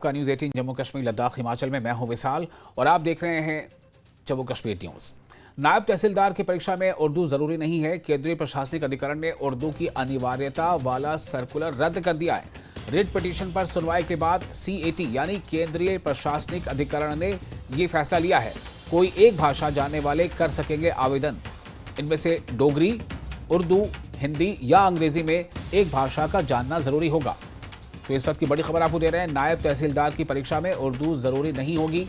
का न्यूज़ 18 जम्मू कश्मीर लद्दाख हिमाचल में मैं हूं विशाल और आप देख रहे हैं जम्मू कश्मीर न्यूज़। नायब तहसीलदार की परीक्षा में उर्दू जरूरी नहीं है। केंद्रीय प्रशासनिक अधिकरण ने उर्दू की अनिवार्यता वाला सर्कुलर रद्द कर दिया है। रिट पिटीशन पर सुनवाई के बाद CAT यानी केंद्रीय प्रशासनिक अधिकरण ने ये फैसला लिया है। कोई एक भाषा जानने वाले कर सकेंगे आवेदन। इनमें से डोगरी, उर्दू, हिंदी या अंग्रेजी में एक भाषा का जानना जरूरी होगा। तो इस वक्त की बड़ी खबर आपको दे रहे हैं। नायब तहसीलदार की परीक्षा में उर्दू जरूरी नहीं होगी।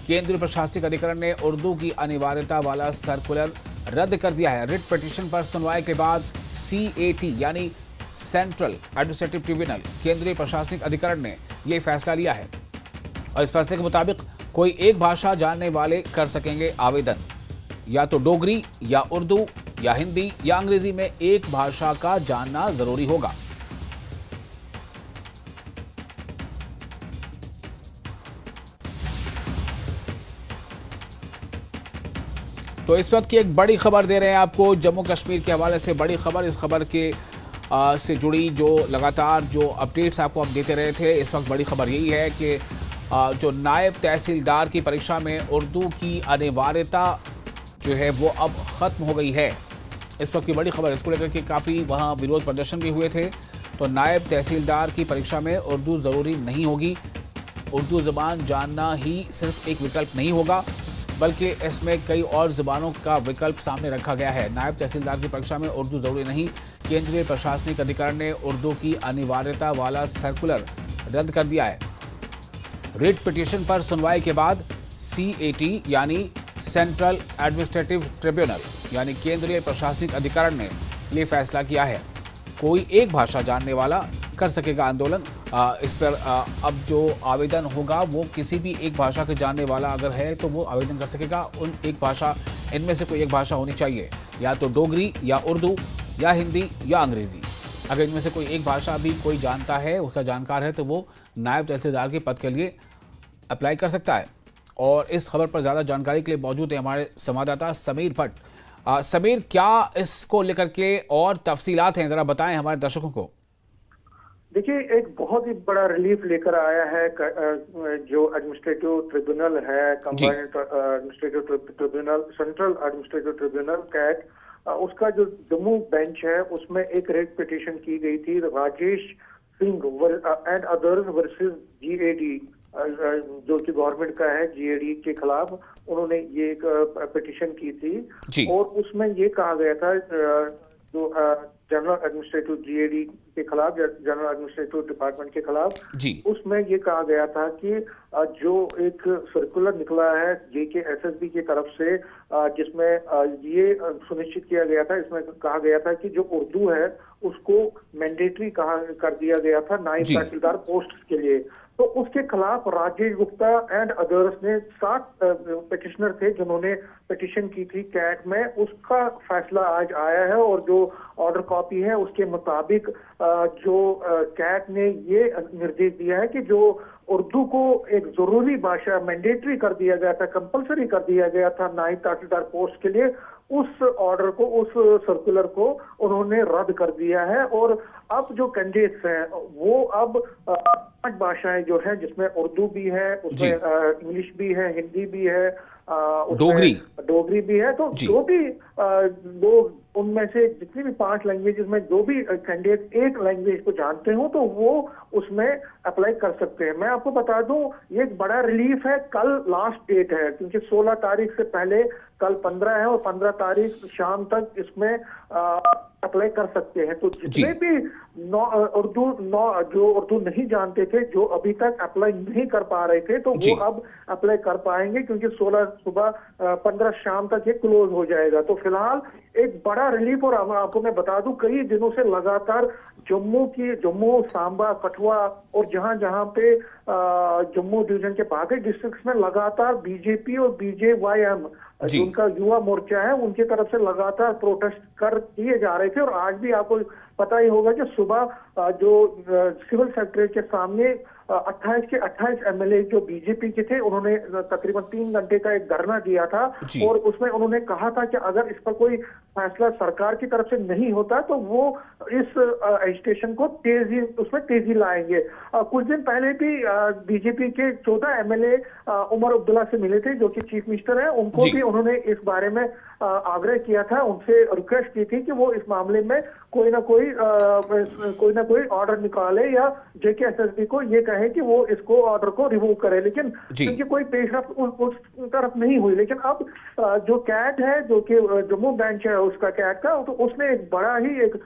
केंद्रीय प्रशासनिक अधिकरण ने उर्दू की अनिवार्यता वाला सर्कुलर रद्द कर दिया है। रिट पिटीशन पर सुनवाई के बाद CAT यानी सेंट्रल एडमिनिस्ट्रेटिव ट्रिब्यूनल केंद्रीय प्रशासनिक अधिकरण ने यह फैसला लिया है और इस फैसले के मुताबिक कोई एक भाषा जानने वाले कर सकेंगे आवेदन। या तो डोगरी या उर्दू या हिंदी या अंग्रेजी में एक भाषा का जानना जरूरी होगा। तो इस वक्त की एक बड़ी खबर दे रहे हैं आपको जम्मू कश्मीर के हवाले से। बड़ी खबर, इस खबर के से जुड़ी जो लगातार जो अपडेट्स आपको हम देते रहे थे, इस वक्त बड़ी खबर यही है कि जो नायब तहसीलदार की परीक्षा में उर्दू की अनिवार्यता जो है वो अब ख़त्म हो गई है। इस वक्त की बड़ी खबर इसको लेकर के काफ़ी वहाँ विरोध प्रदर्शन भी हुए थे। तो नायब तहसीलदार की परीक्षा में उर्दू ज़रूरी नहीं होगी। उर्दू ज़बान जानना ही सिर्फ एक विकल्प नहीं होगा, बल्कि इसमें कई और ज़बानों का विकल्प सामने रखा गया है। नायब तहसीलदार की परीक्षा में उर्दू ज़रूरी नहीं। केंद्रीय प्रशासनिक अधिकरण ने उर्दू की अनिवार्यता वाला सर्कुलर रद्द कर दिया है। रिट पिटीशन पर सुनवाई के बाद CAT यानी सेंट्रल एडमिनिस्ट्रेटिव ट्रिब्यूनल यानी केंद्रीय प्रशासनिक अधिकरण ने ये फैसला किया है। कोई एक भाषा जानने वाला कर सकेगा आंदोलन। इस पर अब जो आवेदन होगा वो किसी भी एक भाषा के जानने वाला अगर है तो वो आवेदन कर सकेगा। उन एक भाषा, इनमें से कोई एक भाषा होनी चाहिए, या तो डोगरी या उर्दू या हिंदी या अंग्रेजी। अगर इनमें से कोई एक भाषा भी कोई जानता है, उसका जानकार है, तो वो नायब तहसीलदार के पद के लिए अप्लाई कर सकता है। और इस खबर पर ज़्यादा जानकारी के लिए मौजूद है हमारे संवाददाता समीर भट्ट। समीर, क्या इसको लेकर के और तफसीलात हैं, ज़रा बताएं हमारे दर्शकों को। देखिए, एक बहुत ही बड़ा रिलीफ लेकर आया है जो एडमिनिस्ट्रेटिव ट्रिब्यूनल है, combined administrative tribunal, central administrative tribunal CAT, उसका जो जम्मू बेंच है उसमें एक रेट पिटीशन की गई थी Rajesh Singh and others versus GAD, जो कि गवर्नमेंट का है, GAD के खिलाफ उन्होंने ये एक पिटीशन की थी। और उसमें ये कहा गया था जो जनरल एडमिनिस्ट्रेटिव GAD के खिलाफ, जनरल एडमिनिस्ट्रेटिव डिपार्टमेंट के खिलाफ, उसमें ये कहा गया था कि जो एक सर्कुलर निकला है JKSSB की तरफ से, जिसमें ये सुनिश्चित किया गया था, इसमें कहा गया था कि जो उर्दू है उसको मैंडेटरी कर दिया गया था नायब तहसीलदार पोस्ट के लिए। तो उसके खिलाफ राजेश गुप्ता एंड अदर्स ने 7 पिटिशनर थे जिन्होंने पिटीशन की थी कैट में। उसका फैसला आज आया है और जो ऑर्डर कॉपी है उसके मुताबिक जो कैट ने ये निर्देश दिया है कि जो उर्दू को एक जरूरी भाषा मैंडेटरी कर दिया गया था, कंपलसरी कर दिया गया था नायब तहसीलदार पोस्ट के लिए, उस ऑर्डर को, उस सर्कुलर को उन्होंने रद्द कर दिया है। और अब जो कैंडिडेट्स हैं वो अब 5 भाषाएं जो है, जिसमें उर्दू भी है, उसमें इंग्लिश भी है, हिंदी भी है, डोगरी भी है। तो जो भी लोग उनमें से जितनी भी 5 लैंग्वेजेस में जो भी कैंडिडेट एक लैंग्वेज को जानते हो तो वो उसमें अप्लाई कर सकते हैं। मैं आपको बता दूं, ये एक बड़ा रिलीफ है। कल लास्ट डेट है, क्योंकि 16 तारीख से पहले कल 15 है और 15 तारीख शाम तक इसमें अप्लाई कर सकते हैं। तो जितने भी जो उर्दू नहीं जानते थे, जो अभी तक अप्लाई नहीं कर पा रहे थे, तो वो अब अप्लाई कर पाएंगे, क्योंकि 16 सुबह 15 शाम तक ये क्लोज हो जाएगा। तो फिलहाल एक बड़ा रिलीफ। और आपको मैं बता दूं, कई दिनों से लगातार जम्मू, सांबा, कठुआ और जहां जहां पे जम्मू डिवीजन के बाकी डिस्ट्रिक्ट्स में लगातार BJP और BJYM, जो उनका युवा मोर्चा है, उनकी तरफ से लगातार प्रोटेस्ट किए जा रहे थे। और आज भी आपको पता ही होगा कि सुबह जो सिविल सेक्रेटरी के सामने 28 के 28 एमएलए जो बीजेपी के थे, उन्होंने तकरीबन 3 घंटे का एक धरना दिया था और उसमें उन्होंने कहा था कि अगर इस पर कोई फैसला सरकार की तरफ से नहीं होता तो वो इस एजिटेशन को उसमें तेजी लाएंगे। कुछ दिन पहले भी बीजेपी के 14 एमएलए उमर अब्दुल्ला से मिले थे, जो कि चीफ मिनिस्टर है। उनको भी उन्होंने इस बारे में आग्रह किया था, उनसे रिक्वेस्ट की थी कि वो इस मामले में कोई ना कोई ऑर्डर निकाले या जेकेएसएसबी को ये कहे कि वो इसको ऑर्डर को रिमूव करे, लेकिन क्योंकि कोई पेशरफ उस तरफ नहीं हुई। लेकिन अब जो कैट है, जो कि जम्मू बेंच है उसका कैट का, तो उसने एक बड़ा ही एक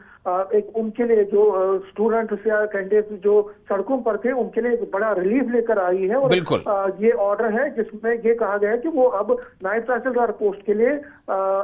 उनके लिए जो स्टूडेंट्स या कैंडिडेट्स जो सड़कों पर थे उनके लिए एक बड़ा रिलीफ लेकर आई है। और ये ऑर्डर है जिसमें ये कहा गया है कि वो अब नायब तहसीलदार पोस्ट के लिए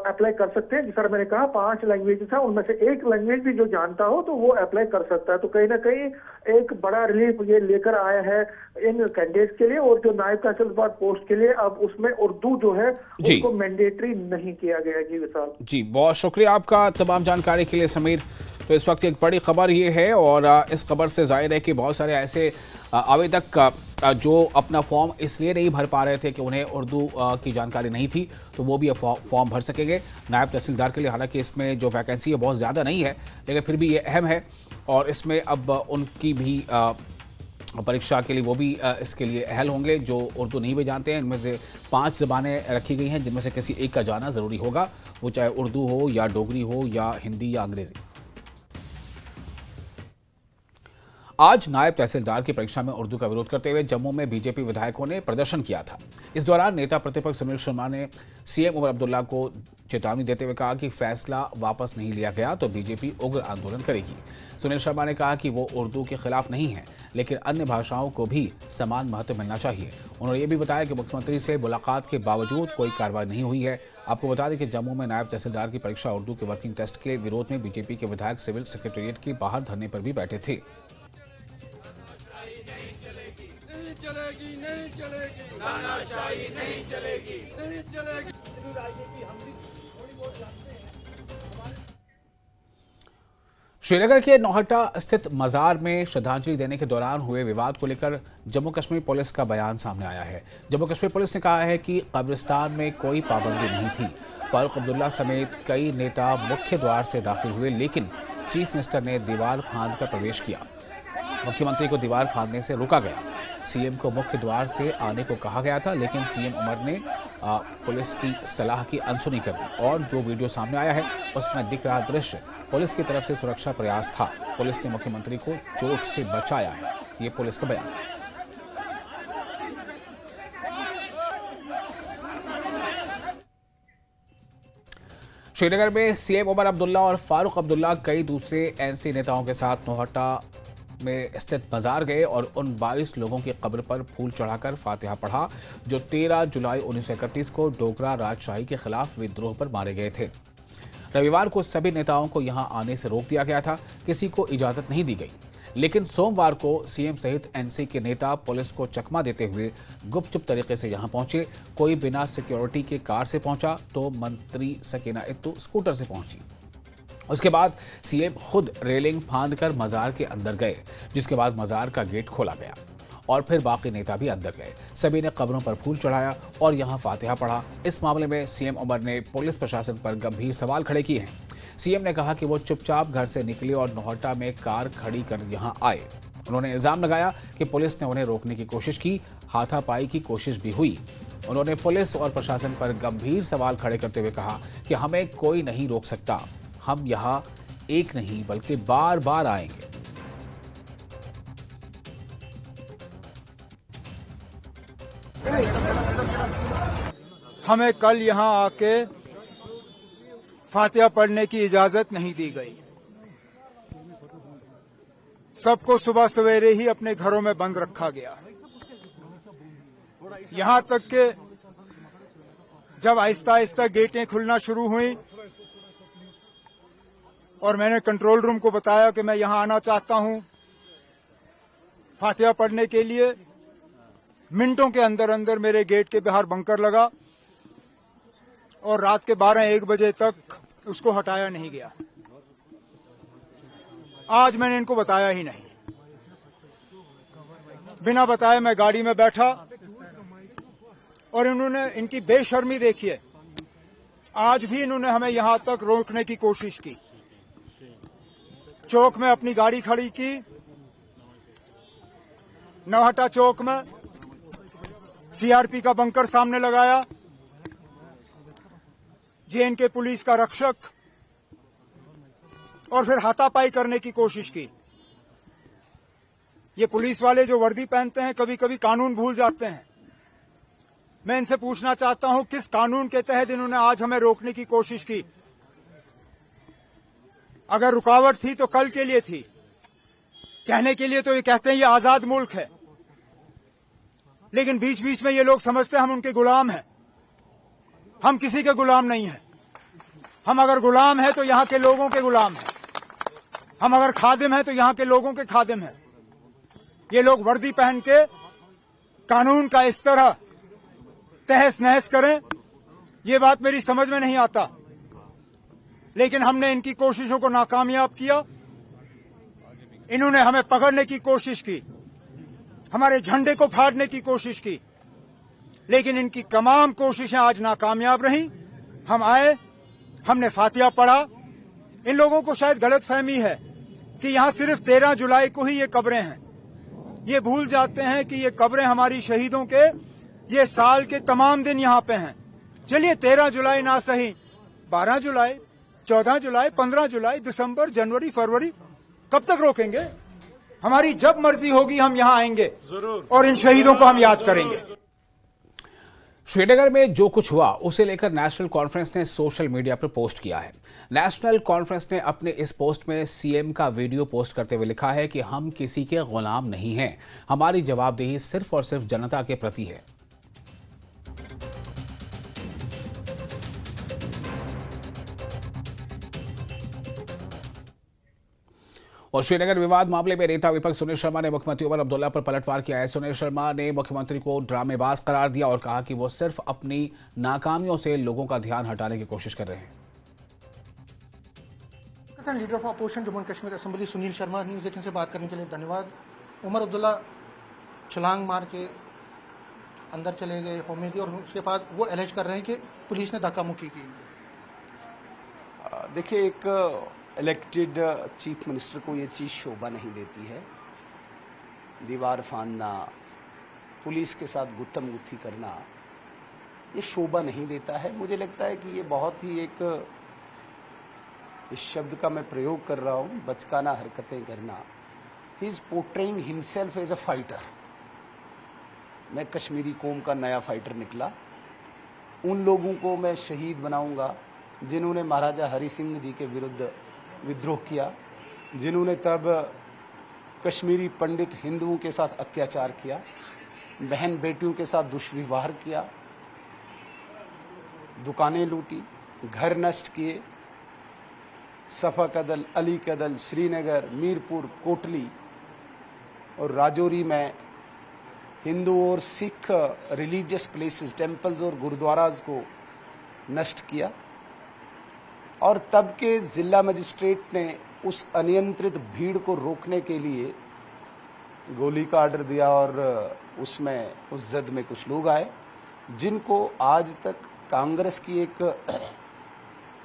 अप्लाई कर सकते हैं। जिस मैंने कहा 5 लैंग्वेजेस है, उनमें से एक लैंग्वेज भी जो जानता हो तो वो अप्लाई कर सकता है। तो कहीं ना कहीं एक बड़ा रिलीफ ये लेकर आया है इन कैंडिडेट्स के लिए। और जो नायब तहसीलदार पोस्ट के लिए अब उसमें उर्दू जो है उसको मैंडेटरी नहीं किया गया। जी विशाल जी, बहुत शुक्रिया आपका तमाम जानकारी के लिए समीर। तो इस वक्त एक बड़ी खबर ये है और इस खबर से जाहिर है कि बहुत सारे ऐसे अभी तक जो अपना फॉर्म इसलिए नहीं भर पा रहे थे कि उन्हें उर्दू की जानकारी नहीं थी, तो वो भी फॉर्म भर सकेंगे नायब तहसीलदार के लिए। हालांकि इसमें जो वैकेंसी है बहुत ज़्यादा नहीं है, लेकिन फिर भी ये अहम है और इसमें अब उनकी भी परीक्षा के लिए वो भी इसके लिए अहल होंगे जो उर्दू नहीं भी जानते हैं। इनमें से 5 ज़बानें रखी गई हैं जिनमें से किसी एक का जाना ज़रूरी होगा, वो चाहे उर्दू हो या डोगरी हो या हिंदी या अंग्रेज़ी। आज नायब तहसीलदार की परीक्षा में उर्दू का विरोध करते हुए जम्मू में बीजेपी विधायकों ने प्रदर्शन किया था। इस दौरान नेता प्रतिपक्ष सुनील शर्मा ने सीएम उमर अब्दुल्ला को चेतावनी देते हुए कहा कि फैसला वापस नहीं लिया गया तो बीजेपी उग्र आंदोलन करेगी। सुनील शर्मा ने कहा कि वो उर्दू के खिलाफ नहीं है, लेकिन अन्य भाषाओं को भी समान महत्व मिलना चाहिए। उन्होंने ये भी बताया कि मुख्यमंत्री से मुलाकात के बावजूद कोई कार्रवाई नहीं हुई है। आपको बता दें कि जम्मू में नायब तहसीलदार की परीक्षा उर्दू के वर्किंग टेस्ट के विरोध में बीजेपी के विधायक सिविल सेक्रेटेरिएट के बाहर धरने पर भी बैठे थे। नहीं चलेगी, तानाशाही नहीं चलेगी, नहीं चलेगी। श्रीनगर के नौहट्टा स्थित मजार में श्रद्धांजलि देने के दौरान हुए विवाद को लेकर जम्मू कश्मीर पुलिस का बयान सामने आया है। जम्मू कश्मीर पुलिस ने कहा है कि कब्रिस्तान में कोई पाबंदी नहीं थी। फारूक अब्दुल्ला समेत कई नेता मुख्य द्वार से दाखिल हुए, लेकिन चीफ मिनिस्टर ने दीवार फांदकर प्रवेश किया। मुख्यमंत्री को दीवार फांदने से रोका गया। सीएम को मुख्य द्वार से आने को कहा गया था, लेकिन सीएम उमर ने पुलिस की सलाह की अनसुनी कर दी और जो वीडियो सामने आया है उसमें दिख रहा दृश्य पुलिस की तरफ से सुरक्षा प्रयास था। पुलिस ने मुख्यमंत्री को चोट से बचाया है, ये पुलिस का बयान। श्रीनगर में सीएम उमर अब्दुल्ला और फारूक अब्दुल्ला कई दूसरे एनसी नेताओं के साथ नौहट्टा में स्थित मजार गए और उन 22 लोगों की कब्र पर फूल चढ़ाकर फातिहा पढ़ा जो 13 जुलाई 1931 को डोगरा राजशाही के खिलाफ विद्रोह पर मारे गए थे। रविवार को सभी नेताओं को यहां आने से रोक दिया गया था, किसी को इजाजत नहीं दी गई। लेकिन सोमवार को सीएम सहित एनसी के नेता पुलिस को चकमा देते हुए गुपचुप तरीके से यहां पहुंचे। कोई बिना सिक्योरिटी के कार से पहुंचा तो मंत्री सकीना इत्तू स्कूटर से पहुंची। उसके बाद सीएम खुद रेलिंग फांदकर मजार के अंदर गए, जिसके बाद मजार का गेट खोला गया और फिर बाकी नेता भी अंदर गए। सभी ने कब्रों पर फूल चढ़ाया और यहां फातिहा पढ़ा। इस मामले में सीएम उमर ने पुलिस प्रशासन पर गंभीर सवाल खड़े किए हैं। सीएम ने कहा कि वो चुपचाप घर से निकले और नौहट्टा में कार खड़ी कर यहां आए। उन्होंने इल्जाम लगाया कि पुलिस ने उन्हें रोकने की कोशिश की, हाथापाई की कोशिश भी हुई। उन्होंने पुलिस और प्रशासन पर गंभीर सवाल खड़े करते हुए कहा कि हमें कोई नहीं रोक सकता, हम यहाँ एक नहीं बल्कि बार बार आएंगे। हमें कल यहाँ आके फातिहा पढ़ने की इजाजत नहीं दी गई। सबको सुबह सवेरे ही अपने घरों में बंद रखा गया। यहाँ तक कि जब आहिस्ता आहिस्ता गेटें खुलना शुरू हुई और मैंने कंट्रोल रूम को बताया कि मैं यहां आना चाहता हूं फातिहा पढ़ने के लिए, मिनटों के अंदर अंदर मेरे गेट के बाहर बंकर लगा और रात के 12-1 बजे तक उसको हटाया नहीं गया। आज मैंने इनको बताया ही नहीं। बिना बताए मैं गाड़ी में बैठा और इन्होंने इनकी बेशर्मी देखिए। आज भी इन्होंने हमें यहां तक रोकने की कोशिश की। चौक में अपनी गाड़ी खड़ी की, नौहट्टा चौक में सीआरपी का बंकर सामने लगाया, जेएनके पुलिस का रक्षक, और फिर हाथापाई करने की कोशिश की। ये पुलिस वाले जो वर्दी पहनते हैं कभी कभी कानून भूल जाते हैं। मैं इनसे पूछना चाहता हूं किस कानून के तहत इन्होंने आज हमें रोकने की कोशिश की। अगर रुकावट थी तो कल के लिए थी, कहने के लिए तो ये कहते हैं ये आजाद मुल्क है, लेकिन बीच बीच में ये लोग समझते हैं हम उनके गुलाम हैं। हम किसी के गुलाम नहीं हैं। हम अगर गुलाम हैं तो यहां के लोगों के गुलाम हैं। हम अगर खादिम हैं तो यहां के लोगों के खादिम हैं। ये लोग वर्दी पहन के कानून का इस तरह तहस नहस करें, ये बात मेरी समझ में नहीं आता। लेकिन हमने इनकी कोशिशों को नाकामयाब किया। इन्होंने हमें पकड़ने की कोशिश की, हमारे झंडे को फाड़ने की कोशिश की, लेकिन इनकी तमाम कोशिशें आज नाकामयाब रहीं। हम आए, हमने फातिहा पढ़ा। इन लोगों को शायद गलतफहमी है कि यहां सिर्फ 13 जुलाई को ही ये कब्रें हैं। ये भूल जाते हैं कि ये कब्रें हमारी शहीदों के ये साल के तमाम दिन यहां पे हैं। चलिए 13 जुलाई ना सही, 12 जुलाई, 14 जुलाई, 15 जुलाई, दिसंबर, जनवरी, फरवरी, कब तक रोकेंगे? हमारी जब मर्जी होगी हम यहां आएंगे और इन शहीदों को हम याद करेंगे। श्रीनगर में जो कुछ हुआ उसे लेकर नेशनल कॉन्फ्रेंस ने सोशल मीडिया पर पोस्ट किया है। नेशनल कॉन्फ्रेंस ने अपने इस पोस्ट में सीएम का वीडियो पोस्ट करते हुए लिखा है कि हम किसी के गुलाम नहीं हैं, हमारी जवाबदेही सिर्फ और सिर्फ जनता के प्रति है। और श्रीनगर विवाद मामले में नेता विपक्ष सुनील शर्मा ने मुख्यमंत्री उमर अब्दुल्ला पर पलटवार किया है। सुनील शर्मा ने मुख्यमंत्री को ड्रामेबाज करार दिया और कहा कि वो सिर्फ अपनी नाकामियों से लोगों का ध्यान हटाने की कोशिश कर रहे हैं। Leader of opposition Jammu and Kashmir assembly Sunil Sharma news 18 से बात करने के लिए धन्यवाद। उमर अब्दुल्ला छलांग मार के अंदर चले गए होम दी, और उसके बाद वो एलेज कर रहे हैं कि पुलिस ने धक्का मुक्की की। देखिए, एक इलेक्टेड चीफ मिनिस्टर को ये चीज़ शोभा नहीं देती है। दीवार फांदना, पुलिस के साथ गुत्थम गुत्थी करना, ये शोभा नहीं देता है। मुझे लगता है कि ये बहुत ही एक, इस शब्द का मैं प्रयोग कर रहा हूँ, बचकाना हरकतें करना। He is portraying himself as a fighter. मैं कश्मीरी कौम का नया फाइटर निकला। उन लोगों को मैं शहीद बनाऊंगा जिन्होंने महाराजा हरि सिंह जी के विरुद्ध विद्रोह किया, जिन्होंने तब कश्मीरी पंडित हिंदुओं के साथ अत्याचार किया, बहन बेटियों के साथ दुष्व्यवहार किया, दुकानें लूटी, घर नष्ट किए। सफा कदल, अली कदल, श्रीनगर, मीरपुर, कोटली और राजौरी में हिंदू और सिख रिलीजियस प्लेसेस, टेम्पल्स और गुरुद्वाराज को नष्ट किया। और तब के जिला मजिस्ट्रेट ने उस अनियंत्रित भीड़ को रोकने के लिए गोली का ऑर्डर दिया, और उसमें उस जद में कुछ लोग आए जिनको आज तक कांग्रेस की एक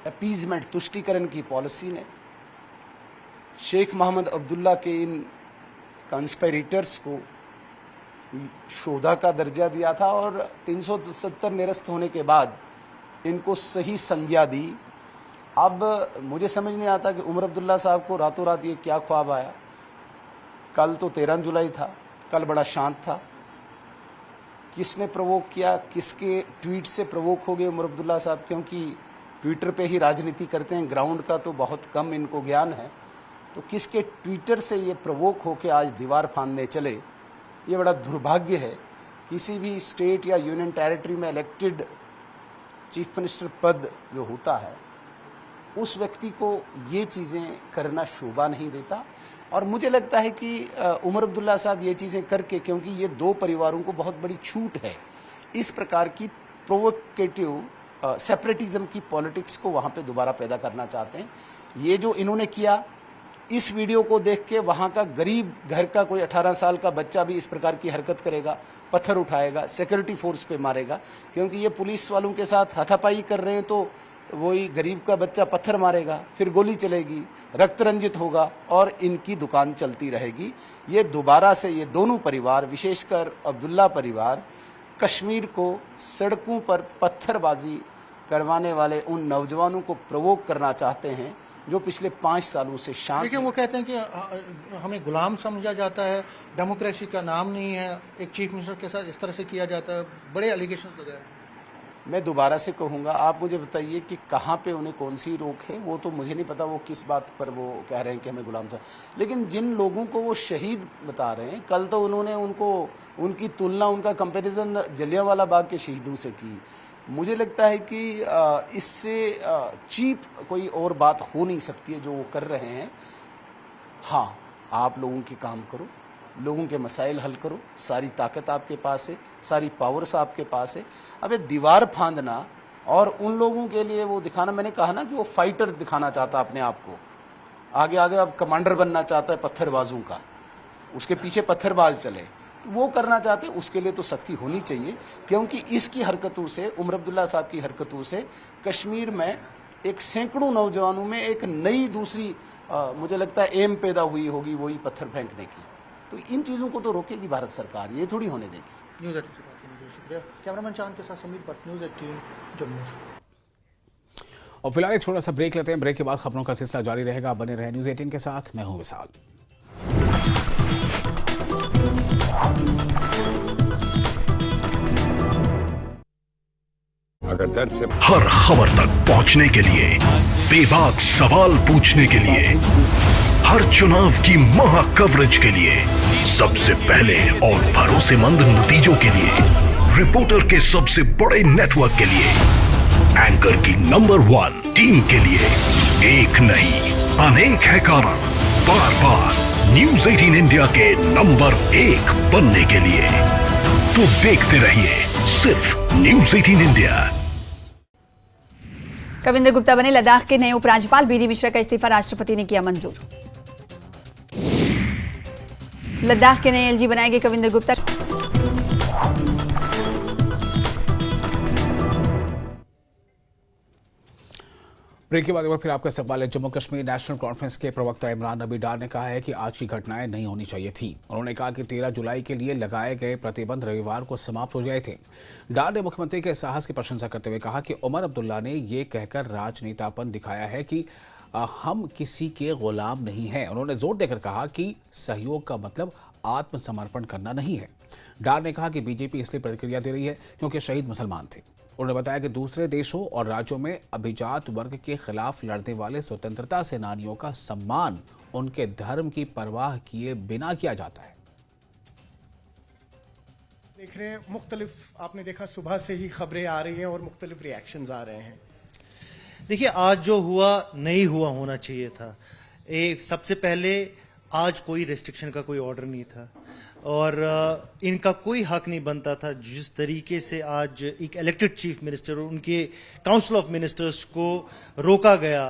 अपीजमेंट, तुष्टीकरण की पॉलिसी ने शेख मोहम्मद अब्दुल्ला के इन कंस्पिरेटर्स को शोधा का दर्जा दिया था, और 370 निरस्त होने के बाद इनको सही संज्ञा दी। अब मुझे समझ नहीं आता कि उमर अब्दुल्ला साहब को रातों रात ये क्या ख्वाब आया। कल तो 13 जुलाई था, कल बड़ा शांत था। किसने प्रवोक किया, किसके ट्वीट से प्रवोक हो गए उमर अब्दुल्ला साहब? क्योंकि ट्विटर पे ही राजनीति करते हैं, ग्राउंड का तो बहुत कम इनको ज्ञान है। तो किसके ट्विटर से ये प्रवोक होके आज दीवार फांदने चले, ये बड़ा दुर्भाग्य है। किसी भी स्टेट या यूनियन टेरिटरी में इलेक्टेड चीफ मिनिस्टर पद जो होता है, उस व्यक्ति को ये चीज़ें करना शोभा नहीं देता। और मुझे लगता है कि उमर अब्दुल्ला साहब ये चीज़ें करके, क्योंकि ये दो परिवारों को बहुत बड़ी छूट है, इस प्रकार की प्रोवोकेटिव सेपरेटिज्म की पॉलिटिक्स को वहाँ पे दोबारा पैदा करना चाहते हैं। ये जो इन्होंने किया, इस वीडियो को देख के वहां का गरीब घर का कोई 18 साल का बच्चा भी इस प्रकार की हरकत करेगा, पत्थर उठाएगा, सिक्योरिटी फोर्स पे मारेगा, क्योंकि ये पुलिस वालों के साथ हाथापाई कर रहे हैं तो वही गरीब का बच्चा पत्थर मारेगा, फिर गोली चलेगी, रक्त रंजित होगा और इनकी दुकान चलती रहेगी। ये दोबारा से ये दोनों परिवार, विशेषकर अब्दुल्ला परिवार, कश्मीर को सड़कों पर पत्थरबाजी करवाने वाले उन नौजवानों को प्रवोक करना चाहते हैं जो पिछले 5 सालों से शांत। लेकिन वो कहते हैं कि हमें गुलाम समझा जाता है, डेमोक्रेसी का नाम नहीं है, एक चीफ मिनिस्टर के साथ इस तरह से किया जाता है, बड़े एलिगेशन लगे हैं। मैं दोबारा से कहूंगा, आप मुझे बताइए कि कहाँ पे उन्हें कौन सी रोक है, वो तो मुझे नहीं पता वो किस बात पर वो कह रहे हैं कि हमें गुलाम साहब। लेकिन जिन लोगों को वो शहीद बता रहे हैं, कल तो उन्होंने उनकी तुलना, उनका कंपैरिजन जलियांवाला बाग के शहीदों से की। मुझे लगता है कि इससे चीप कोई और बात हो नहीं सकती है जो वो कर रहे हैं। हाँ, आप लोगों के काम करो, लोगों के मसाइल हल करो, सारी ताकत आपके पास है, सारी पावर्स आपके पास है। अब ये दीवार फांदना और उन लोगों के लिए वो दिखाना, मैंने कहा ना कि वो फाइटर दिखाना चाहता अपने आप को, आगे आगे अब कमांडर बनना चाहता है पत्थरबाजों का, उसके पीछे पत्थरबाज चले, वो करना चाहते, उसके लिए तो सख्ती होनी चाहिए। क्योंकि इसकी हरकतों से, उमर अब्दुल्ला साहब की हरकतों से कश्मीर में एक सैकड़ों नौजवानों में एक नई दूसरी मुझे लगता है एम पैदा हुई होगी, वही पत्थर फेंकने की। तो इन चीज़ों को तो रोकेगी भारत सरकार, ये थोड़ी होने देगी। न्यूज़ 18 से बात करने के लिए शुक्रिया। कैमरामैन चांद के साथ समीर भट्ट, न्यूज़ 18 जम्मू। और फिलहाल एक छोटा सा ब्रेक लेते हैं। ब्रेक के बाद खबरों का सिलसिला जारी रहेगा। बने रहे न्यूज़ 18 के साथ। मैं हूं विशाल। अगर दर्द से हर खबर तक पहुंचने के लिए, बेबाक सवाल पूछने के लिए, हर चुनाव की महा कवरेज के लिए, सबसे पहले और भरोसेमंद नतीजों के लिए, रिपोर्टर के सबसे बड़े नेटवर्क के लिए, एंकर की नंबर 1 टीम के लिए एक नहीं अनेक है कारण बार बार न्यूज 18 इंडिया के नंबर 1 बनने के लिए। तो देखते रहिए सिर्फ न्यूज 18 इंडिया। कविंदर गुप्ता बने लद्दाख के नए उपराज्यपाल। बीडी मिश्रा का इस्तीफा राष्ट्रपति ने किया मंजूर। लद्दाख के नए एलजी बनाए गए कविंदर गुप्ता। ब्रेक के बाद एक बार फिर आपका इस्तकबाल है। जम्मू कश्मीर नेशनल कॉन्फ्रेंस के प्रवक्ता इमरान नबी डार ने कहा है कि आज की घटनाएं नहीं होनी चाहिए थी। उन्होंने कहा कि 13 जुलाई के लिए लगाए गए प्रतिबंध रविवार को समाप्त हो गए थे। डार ने मुख्यमंत्री के साहस की प्रशंसा करते हुए कहा कि उमर अब्दुल्ला ने ये कहकर राजनेतापन दिखाया है कि हम किसी के गुलाम नहीं हैं। उन्होंने जोर देकर कहा कि सहयोग का मतलब आत्मसमर्पण करना नहीं है। डार ने कहा कि बीजेपी इसलिए प्रतिक्रिया दे रही है क्योंकि शहीद मुसलमान थे। उन्होंने बताया कि दूसरे देशों और राज्यों में अभिजात वर्ग के खिलाफ लड़ने वाले स्वतंत्रता सेनानियों का सम्मान उनके धर्म की परवाह किए बिना किया जाता है। देख रहे हैं मुख्तलिफ, आपने देखा सुबह से ही खबरें आ रही हैं और मुख्तलिफ रिएक्शंस आ रहे हैं। देखिए, आज जो हुआ नहीं हुआ होना चाहिए था। सबसे पहले आज कोई रेस्ट्रिक्शन का कोई ऑर्डर नहीं था और इनका कोई हक नहीं बनता था जिस तरीके से आज एक इलेक्टेड चीफ मिनिस्टर और उनके काउंसिल ऑफ मिनिस्टर्स को रोका गया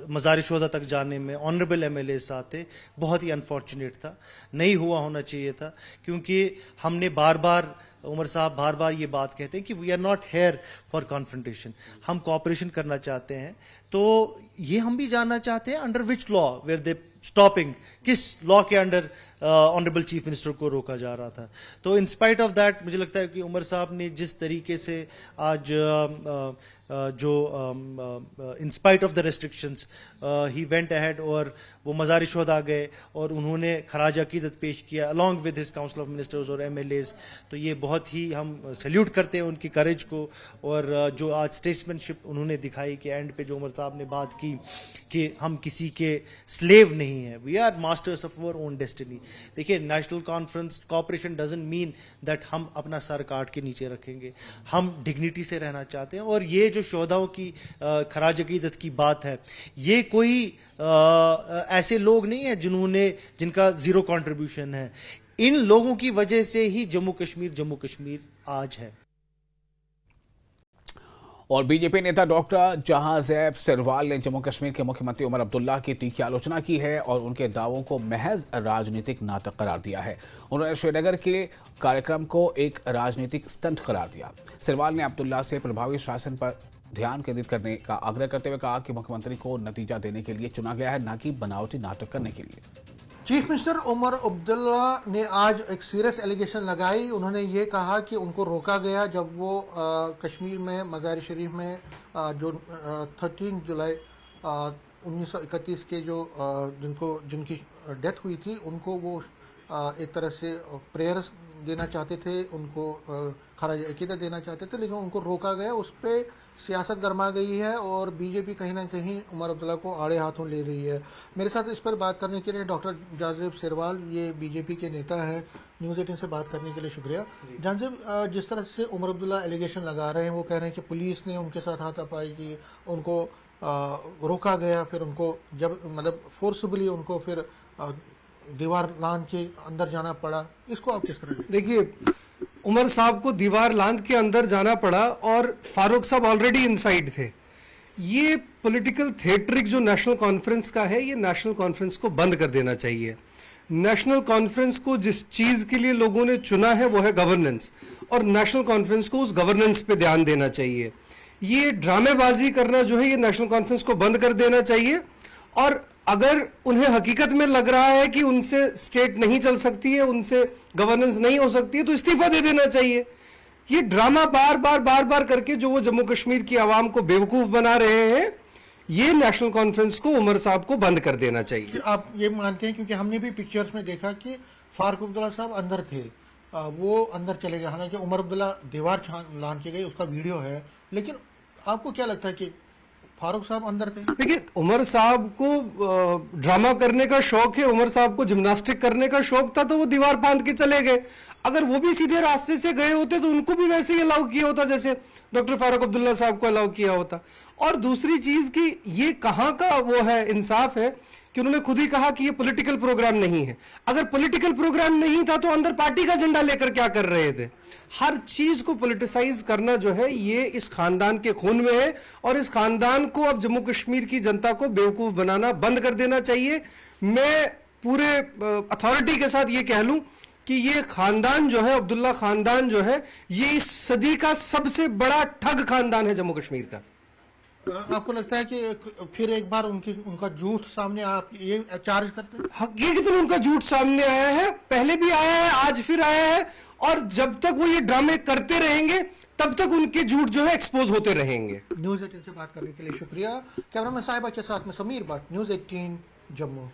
मज़ार शोदा तक जाने में। ऑनरेबल एमएलए साथ थे, बहुत ही अनफॉर्चुनेट था, नहीं हुआ होना चाहिए था। क्योंकि हमने बार बार, उमर साहब बार बार ये बात कहते हैं कि we are not here for confrontation, हम कॉपरेशन करना चाहते हैं। तो ये हम भी जानना चाहते हैं under which law were they stopping, किस लॉ के अंडर ऑनरेबल चीफ मिनिस्टर को रोका जा रहा था। तो इन स्पाइट ऑफ दैट मुझे लगता है कि उमर साहब ने जिस तरीके से आज in spite of the restrictions he went ahead और वो मज़ार शोदा गए और उन्होंने खराज अकीदत पेश किया along with his council of ministers और एमएलएज। तो ये बहुत ही हम सैल्यूट करते हैं उनकी करेज को और जो आज स्टेट्समैनशिप उन्होंने दिखाई कि एंड पे जो उमर साहब ने बात की कि हम किसी के स्लेव नहीं हैं, we are masters of our own destiny. देखिए, national conference cooperation doesn't mean that हम अपना सर काट के नीचे रखेंगे, हम डिग्निटी से रहना चाहते हैं। और ये जो शोधाओं की खराज अकीदत की बात है, ये कोई ऐसे लोग नहीं है जिनका जीरो कंट्रीब्यूशन है। इन लोगों की वजह से ही जम्मू कश्मीर आज है। और बीजेपी नेता डॉक्टर जहांजैब सिरवाल ने जम्मू कश्मीर के मुख्यमंत्री उमर अब्दुल्ला की तीखी आलोचना की है और उनके दावों को महज राजनीतिक नाटक करार दिया है। उन्होंने श्रीनगर के कार्यक्रम को एक राजनीतिक स्टंट करार दिया। सिरवाल ने अब्दुल्ला से प्रभावी शासन पर ध्यान केंद्रित करने का आग्रह करते हुए कहा कि मुख्यमंत्री को नतीजा देने के लिए चुना गया है, न कि बनावटी नाटक करने के लिए। चीफ मिनिस्टर उमर अब्दुल्ला ने आज एक सीरियस एलिगेशन लगाई। उन्होंने ये कहा कि उनको रोका गया जब वो कश्मीर में मज़ार शरीफ में जो 13 जुलाई 1931 के जो जिनकी डेथ हुई थी, उनको वो एक तरह से प्रेयर्स देना चाहते थे, उनको खराज अकीदत देना चाहते थे, लेकिन उनको रोका गया। उस पर सियासत गर्मा गई है और बीजेपी कहीं ना कहीं उमर अब्दुल्ला को आड़े हाथों ले रही है। मेरे साथ इस पर बात करने के लिए डॉक्टर जहांजैब सिरवाल, ये बीजेपी के नेता हैं, न्यूज़ 18 से बात करने के लिए शुक्रिया। जहांजैब, जिस तरह से उमर अब्दुल्ला एलिगेशन लगा रहे हैं, वो कह रहे हैं कि पुलिस ने उनके साथ हाथापाई की, उनको रोका गया, फिर उनको जब मतलब फोर्सबली उनको फिर दीवार लान के अंदर जाना पड़ा। इसको आप किस तरह देखिए, उमर साहब को दीवार लांद के अंदर जाना पड़ा और फारूक साहब ऑलरेडी इनसाइड थे। ये पॉलिटिकल थिएटरिक जो नेशनल कॉन्फ्रेंस का है, ये नेशनल कॉन्फ्रेंस को बंद कर देना चाहिए। नेशनल कॉन्फ्रेंस को जिस चीज के लिए लोगों ने चुना है वो है गवर्नेंस, और नेशनल कॉन्फ्रेंस को उस गवर्नेंस पे ध्यान देना चाहिए। ये ड्रामेबाजी करना जो है, ये नेशनल कॉन्फ्रेंस को बंद कर देना चाहिए। और अगर उन्हें हकीकत में लग रहा है कि उनसे स्टेट नहीं चल सकती है, उनसे गवर्नेंस नहीं हो सकती है, तो इस्तीफा दे देना चाहिए। ये ड्रामा बार बार करके जो वो जम्मू कश्मीर की आवाम को बेवकूफ बना रहे हैं, ये नेशनल कॉन्फ्रेंस को उमर साहब को बंद कर देना चाहिए। आप ये मानते हैं, क्योंकि हमने भी पिक्चर्स में देखा कि फारूक अब्दुल्ला साहब अंदर थे, वो अंदर चले गए, हालांकि उमर अब्दुल्ला दीवार लान के गए, उसका वीडियो है, लेकिन आपको क्या लगता है कि फारूक साहब अंदर थे? देखिए, उमर साहब को ड्रामा करने का शौक है, उमर साहब को जिम्नास्टिक करने का शौक था, तो वो दीवार फांद के चले गए। अगर वो भी सीधे रास्ते से गए होते तो उनको भी वैसे ही अलाउ किया होता जैसे डॉक्टर फारूक अब्दुल्ला साहब को अलाउ किया होता। और दूसरी चीज कि ये कहाँ का वो है इंसाफ है कि उन्होंने खुद ही कहा कि ये पॉलिटिकल प्रोग्राम नहीं है। अगर पॉलिटिकल प्रोग्राम नहीं था तो अंदर पार्टी का झंडा लेकर क्या कर रहे थे? हर चीज को पॉलिटिसाइज करना जो है, ये इस खानदान के खून में है, और इस खानदान को अब जम्मू कश्मीर की जनता को बेवकूफ बनाना बंद कर देना चाहिए। मैं पूरे अथॉरिटी के साथ ये कह लूं कि ये खानदान जो है, अब्दुल्ला खानदान जो है, ये इस सदी का सबसे बड़ा ठग खानदान है जम्मू कश्मीर का। आपको लगता है कि फिर एक बार उनका झूठ सामने आप ये चार्ज करते हैं? हकीकत में उनका झूठ सामने आया है, पहले भी आया है, आज फिर आया है, और जब तक वो ये ड्रामे करते रहेंगे तब तक उनके झूठ जो है एक्सपोज होते रहेंगे। न्यूज़ 18 से बात करने के लिए शुक्रिया। कैमरामैन साहिबा के साथ में समीर भट्ट, न्यूज़ 18 जम्मू।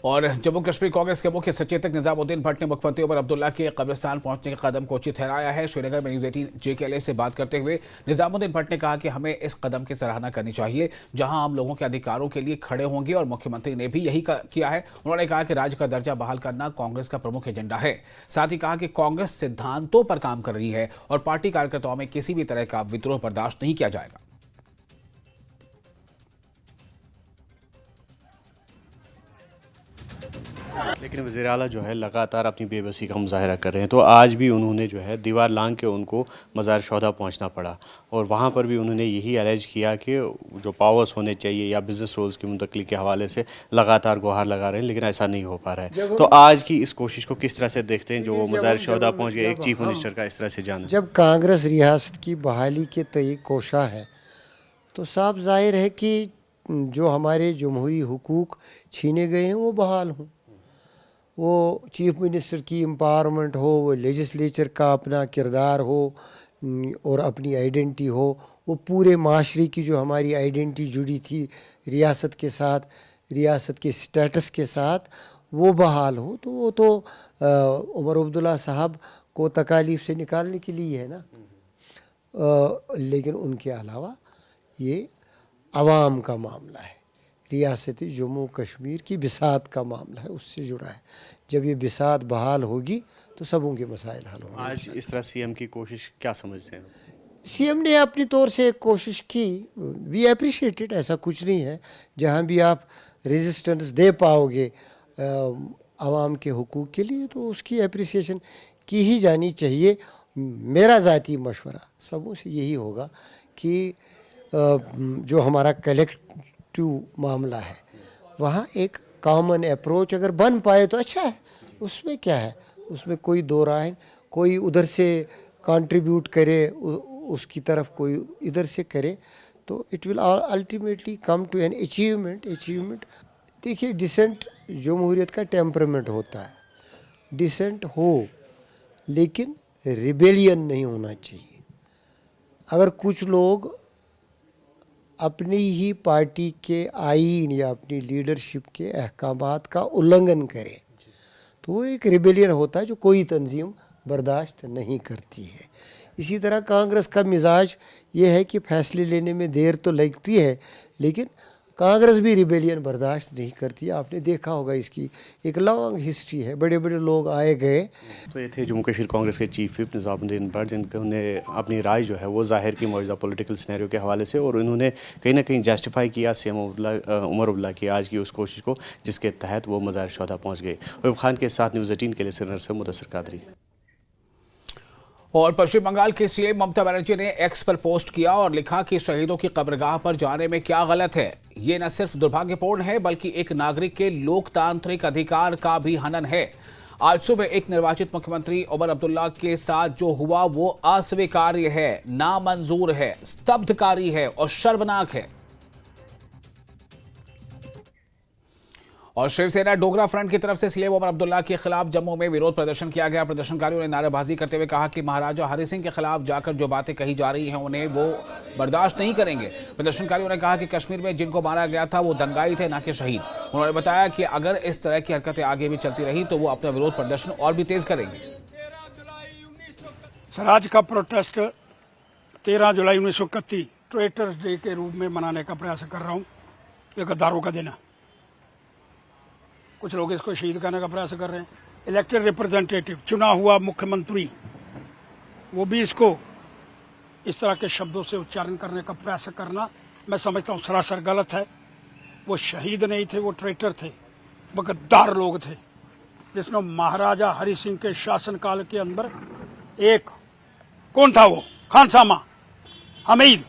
और जम्मू कश्मीर कांग्रेस के मुख्य सचेतक निजामुद्दीन भट्ट ने मुख्यमंत्री उमर अब्दुल्ला के कब्रिस्तान पहुंचने के कदम को उचित ठहराया है। श्रीनगर में न्यूज़ 18 JKLA से बात करते हुए निजामुद्दीन भट्ट ने कहा कि हमें इस कदम की सराहना करनी चाहिए, जहां हम लोगों के अधिकारों के लिए खड़े होंगे, और मुख्यमंत्री ने भी यही किया है। उन्होंने कहा कि राज्य का दर्जा बहाल करना कांग्रेस का प्रमुख एजेंडा है। साथ ही कहा कि कांग्रेस सिद्धांतों पर काम कर रही है और पार्टी कार्यकर्ताओं में किसी भी तरह का विद्रोह बर्दाश्त नहीं किया जाएगा। लेकिन वज़ीर आला जो है लगातार अपनी बेबसी का मुजाहरा कर रहे हैं, तो आज भी उन्होंने जो है दीवार लांघ के उनको मज़ार शौदा पहुंचना पड़ा, और वहां पर भी उन्होंने यही अरेंज किया कि जो पावर्स होने चाहिए या बिजनेस रोल्स की मुंतकली के हवाले से लगातार गुहार लगा रहे हैं, लेकिन ऐसा नहीं हो पा रहा है। तो आज की इस कोशिश को किस तरह से देखते हैं, जो वो मज़ार शौदा पहुँच गए, एक चीफ मिनिस्टर का इस तरह से जाना? जब कांग्रेस रियासत की बहाली के तय कोशा है, तो साफ जाहिर है कि जो हमारे जमहूरी हुकूक छीने गए हैं वो बहाल हों। वो चीफ मिनिस्टर की एम्पावरमेंट हो, वो लेजिस्लेचर का अपना किरदार हो और अपनी आइडेंटिटी हो, वो पूरे माशरे की जो हमारी आइडेंटिटी जुड़ी थी रियासत के साथ, रियासत के स्टेटस के साथ, वो बहाल हो। तो वो तो उमर अब्दुल्ला साहब को तकालीफ से निकालने के लिए है ना। लेकिन उनके अलावा ये आवाम का मामला है, रियासती जम्मू कश्मीर की बिसात का मामला है, उससे जुड़ा है। जब ये बिसात बहाल होगी तो सबों के मसाइल हल होंगे। आज इस तरह सीएम की कोशिश क्या समझते हैं? सीएम ने अपनी तौर से एक कोशिश की, वी अप्रिशिएटेड। ऐसा कुछ नहीं है, जहाँ भी आप रेजिस्टेंस दे पाओगे आवाम के हुकूक के लिए तो उसकी अप्रिसिएशन की ही जानी चाहिए। मेरा ज़ाती मशवरा सबों से यही होगा कि जो हमारा कलेक्टिव मामला है वहाँ एक कॉमन अप्रोच अगर बन पाए तो अच्छा है, उसमें क्या है, उसमें कोई दो राय, कोई उधर से कंट्रीब्यूट करे उसकी तरफ, कोई इधर से करे, तो it will ultimately come to an achievement. देखिए डिसेंट जमहूरियत का टेम्परामेंट होता है, डिसेंट हो लेकिन रिबेलियन नहीं होना चाहिए। अगर कुछ लोग अपनी ही पार्टी के आईन या अपनी लीडरशिप के अहकामात का उल्लंघन करें तो वो एक रिबेलियन होता है जो कोई तंजीम बर्दाश्त नहीं करती है। इसी तरह कांग्रेस का मिजाज ये है कि फैसले लेने में देर तो लगती है लेकिन कांग्रेस भी रिबेलियन बर्दाश्त नहीं करती है। आपने देखा होगा, इसकी एक लॉन्ग हिस्ट्री है, बड़े बड़े लोग आए गए। तो ये थे जम्मू कश्मीर कांग्रेस के चीफ व्हिप निज़ामुद्दीन भट्ट, जिन्होंने अपनी राय जो है वो ज़ाहिर की मौजूदा पॉलिटिकल सिनेरियो के हवाले से, और उन्होंने कहीं ना कहीं जस्टिफाई किया सीएम उमर अब्दुल्ला की आज की उस कोशिश को जिसके तहत वो मज़ार शोधा पहुँच गए। वहीब खान के साथ न्यूज़ 18 के लिए श्रीनगर से मुदस्सिर कादरी। और पश्चिम बंगाल के सीएम ममता बनर्जी ने एक्स पर पोस्ट किया और लिखा कि शहीदों की कब्रगाह पर जाने में क्या गलत है। ये न सिर्फ दुर्भाग्यपूर्ण है बल्कि एक नागरिक के लोकतांत्रिक अधिकार का भी हनन है। आज सुबह एक निर्वाचित मुख्यमंत्री उमर अब्दुल्ला के साथ जो हुआ वो अस्वीकार्य है, नामंजूर है, स्तब्धकारी है और शर्मनाक है। और शिवसेना डोगरा फ्रंट की तरफ से सीएम उमर अब्दुल्ला के खिलाफ जम्मू में विरोध प्रदर्शन किया गया। प्रदर्शनकारियों ने नारेबाजी करते हुए कहा कि महाराजा हरि सिंह के खिलाफ जाकर जो बातें कही जा रही हैं उन्हें वो बर्दाश्त नहीं करेंगे। प्रदर्शनकारियों ने कहा कि कश्मीर में जिनको मारा गया था वो दंगाई थे, ना कि शहीद। उन्होंने बताया कि अगर इस तरह की हरकतें आगे भी चलती रही तो वो अपना विरोध प्रदर्शन और भी तेज करेंगे। सर, आज का प्रोटेस्ट 13 जुलाई 1931 ट्रेटर्स डे के रूप में मनाने का प्रयास कर रहा हूँ। ये गद्दारों का दिन है। कुछ लोग इसको शहीद करने का प्रयास कर रहे हैं। इलेक्टेड रिप्रेजेंटेटिव, चुना हुआ मुख्यमंत्री, वो भी इसको इस तरह के शब्दों से उच्चारण करने का प्रयास करना मैं समझता हूँ सरासर गलत है। वो शहीद नहीं थे, वो ट्रेटर थे, वो गद्दार लोग थे, जिसने महाराजा हरि सिंह के शासनकाल के अंदर एक कौन था वो खानसामा हमीद,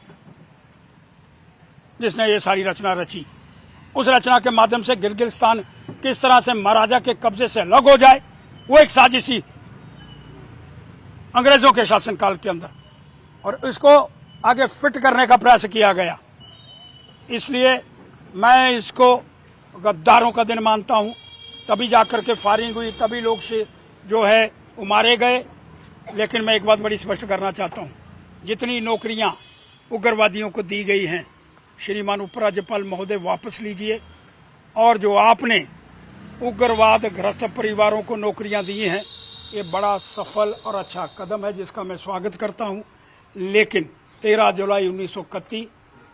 जिसने ये सारी रचना रची। उस रचना के माध्यम से गिलगिस्तान किस तरह से महाराजा के कब्जे से अलग हो जाए, वो एक साजिशी अंग्रेजों के शासनकाल के अंदर, और इसको आगे फिट करने का प्रयास किया गया। इसलिए मैं इसको गद्दारों का दिन मानता हूं। तभी जाकर के फायरिंग हुई, तभी लोग से जो है वो मारे गए। लेकिन मैं एक बात बड़ी स्पष्ट करना चाहता हूं, जितनी नौकरियां उग्रवादियों को दी गई हैं, श्रीमान उपराज्यपाल महोदय वापस लीजिए। और जो आपने उग्रवाद ग्रस्त परिवारों को नौकरियां दी हैं, ये बड़ा सफल और अच्छा कदम है जिसका मैं स्वागत करता हूं। लेकिन 13 जुलाई 1931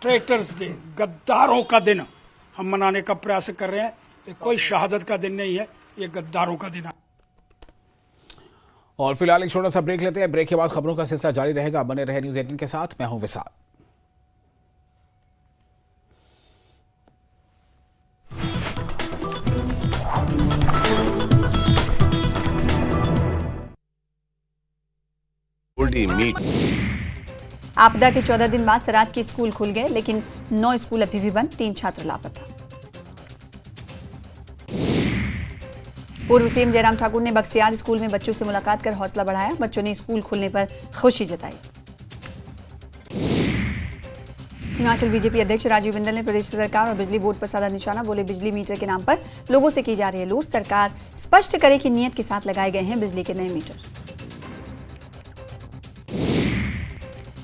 ट्रेटर्स डे, गद्दारों का दिन हम मनाने का प्रयास कर रहे हैं। ये कोई शहादत का दिन नहीं है, ये गद्दारों का दिन है। और फिलहाल एक छोटा सा ब्रेक लेते हैं। ब्रेक के बाद खबरों का सिलसिला जारी रहेगा। बने रहे न्यूज़ 18 के साथ। मैं हूं विशाल। आपदा के 14 दिन बाद सराज के स्कूल खुल गए, लेकिन 9 स्कूल अभी भी बंद, 3 छात्र लापता। पूर्व सीएम जयराम ठाकुर ने बख्तियार स्कूल में बच्चों से मुलाकात कर हौसला बढ़ाया। बच्चों ने स्कूल खुलने पर खुशी जताई। हिमाचल बीजेपी अध्यक्ष राजीव बिंदल ने प्रदेश सरकार और बिजली बोर्ड पर साधा निशाना। बोले, बिजली मीटर के नाम पर लोगों से की जा रही है लूट। सरकार स्पष्ट करे कि नियत के साथ लगाए गए हैं बिजली के नए मीटर।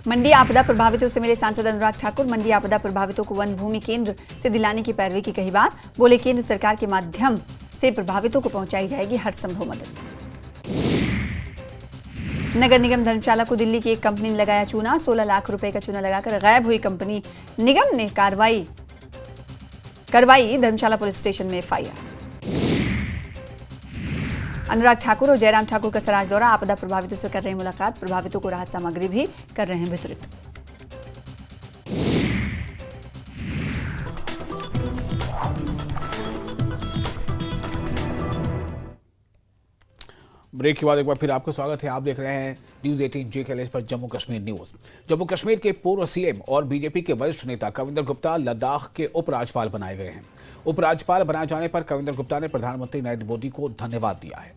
मंडी आपदा प्रभावितों से मिले सांसद अनुराग ठाकुर। मंडी आपदा प्रभावितों को वन भूमि केंद्र से दिलाने की पैरवी की कही बात। बोले, केंद्र सरकार के माध्यम से प्रभावितों को पहुंचाई जाएगी हर संभव मदद। नगर निगम धर्मशाला को दिल्ली की एक कंपनी ने लगाया चूना। 16 लाख रुपए का चूना लगाकर गायब हुई कंपनी। निगम ने करवाई धर्मशाला पुलिस स्टेशन में एफआईआर। अनुराग ठाकुर और जयराम ठाकुर का सराज दौरा। आपदा प्रभावितों से कर रहे हैं मुलाकात। प्रभावितों को राहत सामग्री भी कर रहे हैं वितरित। ब्रेक के बाद एक बार फिर आपका स्वागत है। आप देख रहे हैं न्यूज 18 JKLS पर जम्मू कश्मीर न्यूज। जम्मू कश्मीर के पूर्व सीएम और बीजेपी के वरिष्ठ नेता कविंदर गुप्ता लद्दाख के उपराज्यपाल बनाए गए हैं। उपराज्यपाल बनाए जाने पर कविंदर गुप्ता ने प्रधानमंत्री नरेंद्र मोदी को धन्यवाद दिया है।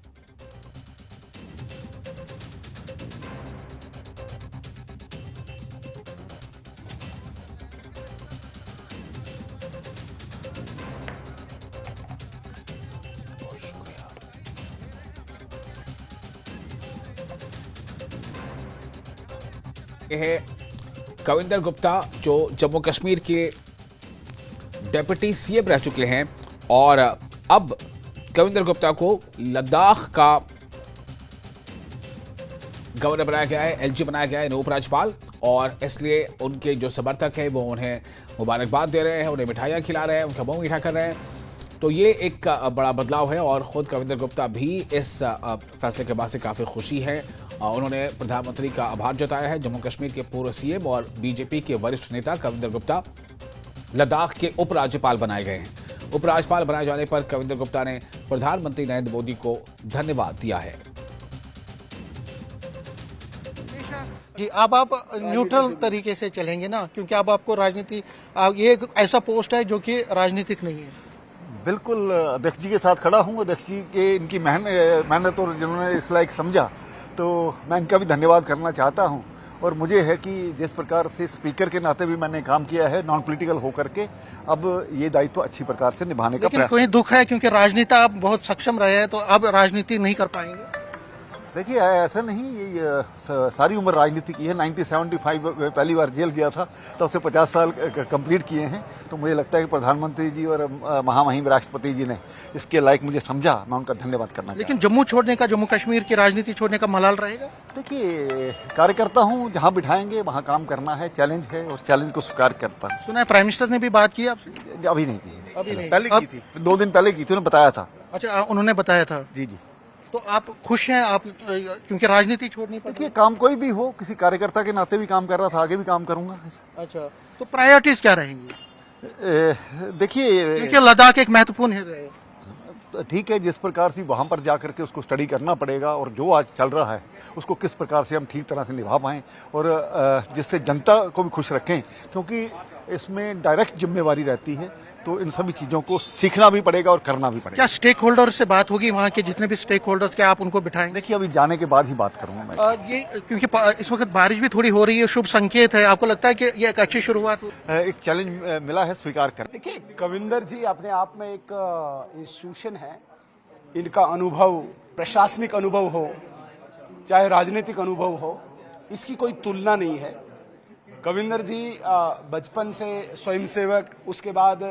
यह है कविंदर गुप्ता जो जम्मू कश्मीर के डेप्यूटी सीएम रह चुके हैं और अब कविंदर गुप्ता को लद्दाख का गवर्नर बनाया गया है, LG बनाया गया है, उपराज्यपाल। और इसलिए उनके जो समर्थक हैं वो उन्हें मुबारकबाद दे रहे हैं, उन्हें मिठाइयाँ खिला रहे हैं, उनका मुंह मीठा कर रहे हैं। तो ये एक बड़ा बदलाव है और खुद कविंदर गुप्ता भी इस फैसले के बाद से काफ़ी खुशी है। उन्होंने प्रधानमंत्री का आभार जताया है। जम्मू कश्मीर के पूर्व सीएम और बीजेपी के वरिष्ठ नेता कविंदर गुप्ता लद्दाख के उपराज्यपाल बनाए गए हैं। उपराज्यपाल बनाए जाने पर कविंदर गुप्ता ने प्रधानमंत्री नरेंद्र मोदी को धन्यवाद दिया है। जी, अब आप न्यूट्रल तरीके से चलेंगे ना, क्योंकि अब आपको राजनीति, ये एक ऐसा पोस्ट है जो कि राजनीतिक नहीं है। बिल्कुल अध्यक्ष जी के साथ खड़ा हूँ। अध्यक्ष जी के इनकी मेहनत और जिन्होंने इस लायक समझा, तो मैं इनका भी धन्यवाद करना चाहता हूँ। और मुझे है कि जिस प्रकार से स्पीकर के नाते भी मैंने काम किया है नॉन पॉलिटिकल होकर के, अब ये दायित्व अच्छी प्रकार से निभाने का प्रयास। कोई दुख है क्योंकि राजनीति आप बहुत सक्षम रहे हैं, तो अब राजनीति नहीं कर पाएंगे? देखिए, ऐसा नहीं, ये सारी उम्र राजनीति की है। 1975 पहली बार जेल गया था, तो उससे 50 साल कंप्लीट किए हैं। तो मुझे लगता है कि प्रधानमंत्री जी और महामहिम राष्ट्रपति जी ने इसके लायक मुझे समझा, मैं उनका धन्यवाद करना। लेकिन जम्मू छोड़ने का, जम्मू कश्मीर की राजनीति छोड़ने का मलाल रहेगा? देखिए, कार्यकर्ता हूँ, जहाँ बिठाएंगे वहाँ काम करना है, चैलेंज है और चैलेंज को स्वीकार करता हूँ। सुना है प्राइम मिनिस्टर ने भी बात की आपसे? अभी नहीं की, अभी नहीं, पहले की थी, 2 दिन पहले की थी, उन्होंने बताया था। अच्छा, उन्होंने बताया था? जी जी। तो आप खुश हैं आप, क्योंकि राजनीति छोड़नी पड़ी? देखिए, काम कोई भी हो, किसी कार्यकर्ता के नाते भी काम कर रहा था, आगे भी काम करूंगा। अच्छा, तो प्रायोरिटीज क्या रहेंगी? देखिए, क्योंकि लद्दाख एक महत्वपूर्ण है। ठीक है, जिस प्रकार से वहां पर जाकर के उसको स्टडी करना पड़ेगा और जो आज चल रहा है उसको किस प्रकार से हम ठीक तरह से निभा पाएं और जिससे जनता को भी खुश रखें, क्योंकि इसमें डायरेक्ट जिम्मेवारी रहती है। तो इन सभी चीजों को सीखना भी पड़ेगा और करना भी पड़ेगा। क्या स्टेक होल्डर से बात होगी, वहाँ के जितने भी स्टेक होल्डर्स, क्या आप उनको बिठाएंगे? देखिए, अभी जाने के बाद ही बात करूंगा मैं। ये क्योंकि इस वक्त बारिश भी थोड़ी हो रही है, शुभ संकेत है, आपको लगता है कि ये एक अच्छी शुरुआत? एक चैलेंज मिला है, स्वीकार कर। देखिए, कविंदर जी अपने आप में एक इंस्टीट्यूशन है। इनका अनुभव, प्रशासनिक अनुभव हो चाहे राजनीतिक अनुभव हो, इसकी कोई तुलना नहीं है। कविंदर जी बचपन से स्वयंसेवक, उसके बाद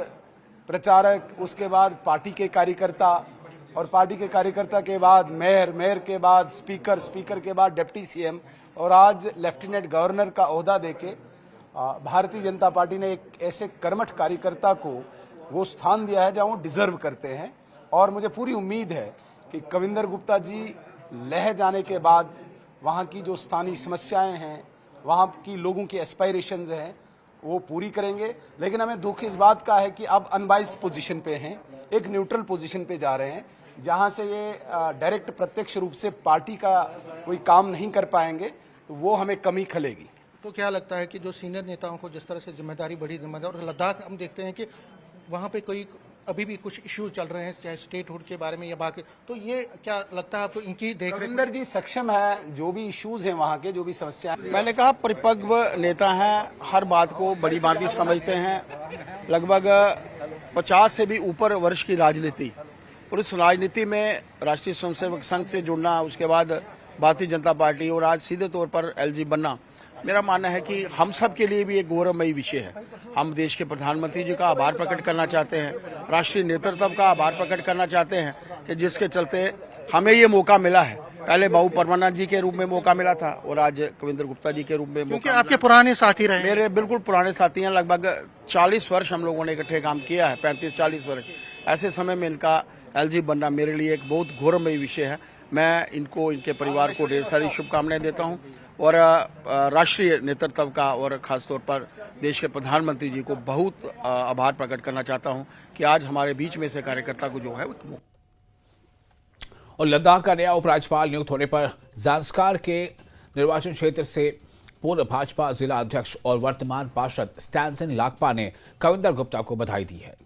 प्रचारक, उसके बाद पार्टी के कार्यकर्ता और पार्टी के कार्यकर्ता के बाद मेयर, मेयर के बाद स्पीकर, स्पीकर के बाद डिप्टी सीएम और आज लेफ्टिनेंट गवर्नर का ओहदा देके भारतीय जनता पार्टी ने एक ऐसे कर्मठ कार्यकर्ता को वो स्थान दिया है जहां वो डिजर्व करते हैं। और मुझे पूरी उम्मीद है कि कविंदर गुप्ता जी लह जाने के बाद वहाँ की जो स्थानीय समस्याएं हैं, वहाँ की लोगों की एस्पायरेशंस हैं, वो पूरी करेंगे। लेकिन हमें दुख इस बात का है कि अब अनबाइज्ड पोजीशन पे हैं, एक न्यूट्रल पोजीशन पे जा रहे हैं, जहाँ से ये डायरेक्ट प्रत्यक्ष रूप से पार्टी का कोई काम नहीं कर पाएंगे, तो वो हमें कमी खलेगी। तो क्या लगता है कि जो सीनियर नेताओं को जिस तरह से जिम्मेदारी, बड़ी जिम्मेदारी, और लद्दाख हम देखते हैं कि वहाँ पे कोई अभी भी कुछ इश्यूज चल रहे हैं, चाहे स्टेटहुड के बारे में या बाकी, तो ये क्या लगता है आपको इनकी देख? कविंदर जी सक्षम है, जो भी इश्यूज हैं वहाँ के, जो भी समस्या है। मैंने कहा परिपक्व नेता हैं, हर बात को बड़ी बात समझते हैं। लगभग 50 से भी ऊपर वर्ष की राजनीति, पुरुष राजनीति में राष्ट्रीय स्वयंसेवक संघ से जुड़ना, उसके बाद भारतीय जनता पार्टी और आज सीधे तौर पर LG बनना, मेरा मानना है कि हम सब के लिए भी एक गौरवमयी विषय है। हम देश के प्रधानमंत्री जी का आभार प्रकट करना चाहते हैं, राष्ट्रीय नेतृत्व का आभार प्रकट करना चाहते हैं कि जिसके चलते हमें ये मौका मिला है। पहले बाबू परमानंद जी के रूप में मौका मिला था और आज कविंदर गुप्ता जी के रूप में क्योंकि आपके पुराने साथी रहे। मेरे बिल्कुल पुराने साथी हैं, लगभग 40 वर्ष हम लोगों ने इकट्ठे काम किया है, 35-40 वर्ष। ऐसे समय में इनका LG बनना मेरे लिए एक बहुत गौरवमयी विषय है। मैं इनको, इनके परिवार को ढेर सारी शुभकामनाएं देता हूं और राष्ट्रीय नेतृत्व का और खासतौर पर देश के प्रधानमंत्री जी को बहुत आभार प्रकट करना चाहता हूं कि आज हमारे बीच में से कार्यकर्ता को जो है। और लद्दाख का नया उपराज्यपाल नियुक्त होने पर ज़ांस्कार के निर्वाचन क्षेत्र से पूर्व भाजपा जिला अध्यक्ष और वर्तमान पार्षद स्टैनसन लाकपा ने कविंदर गुप्ता को बधाई दी है।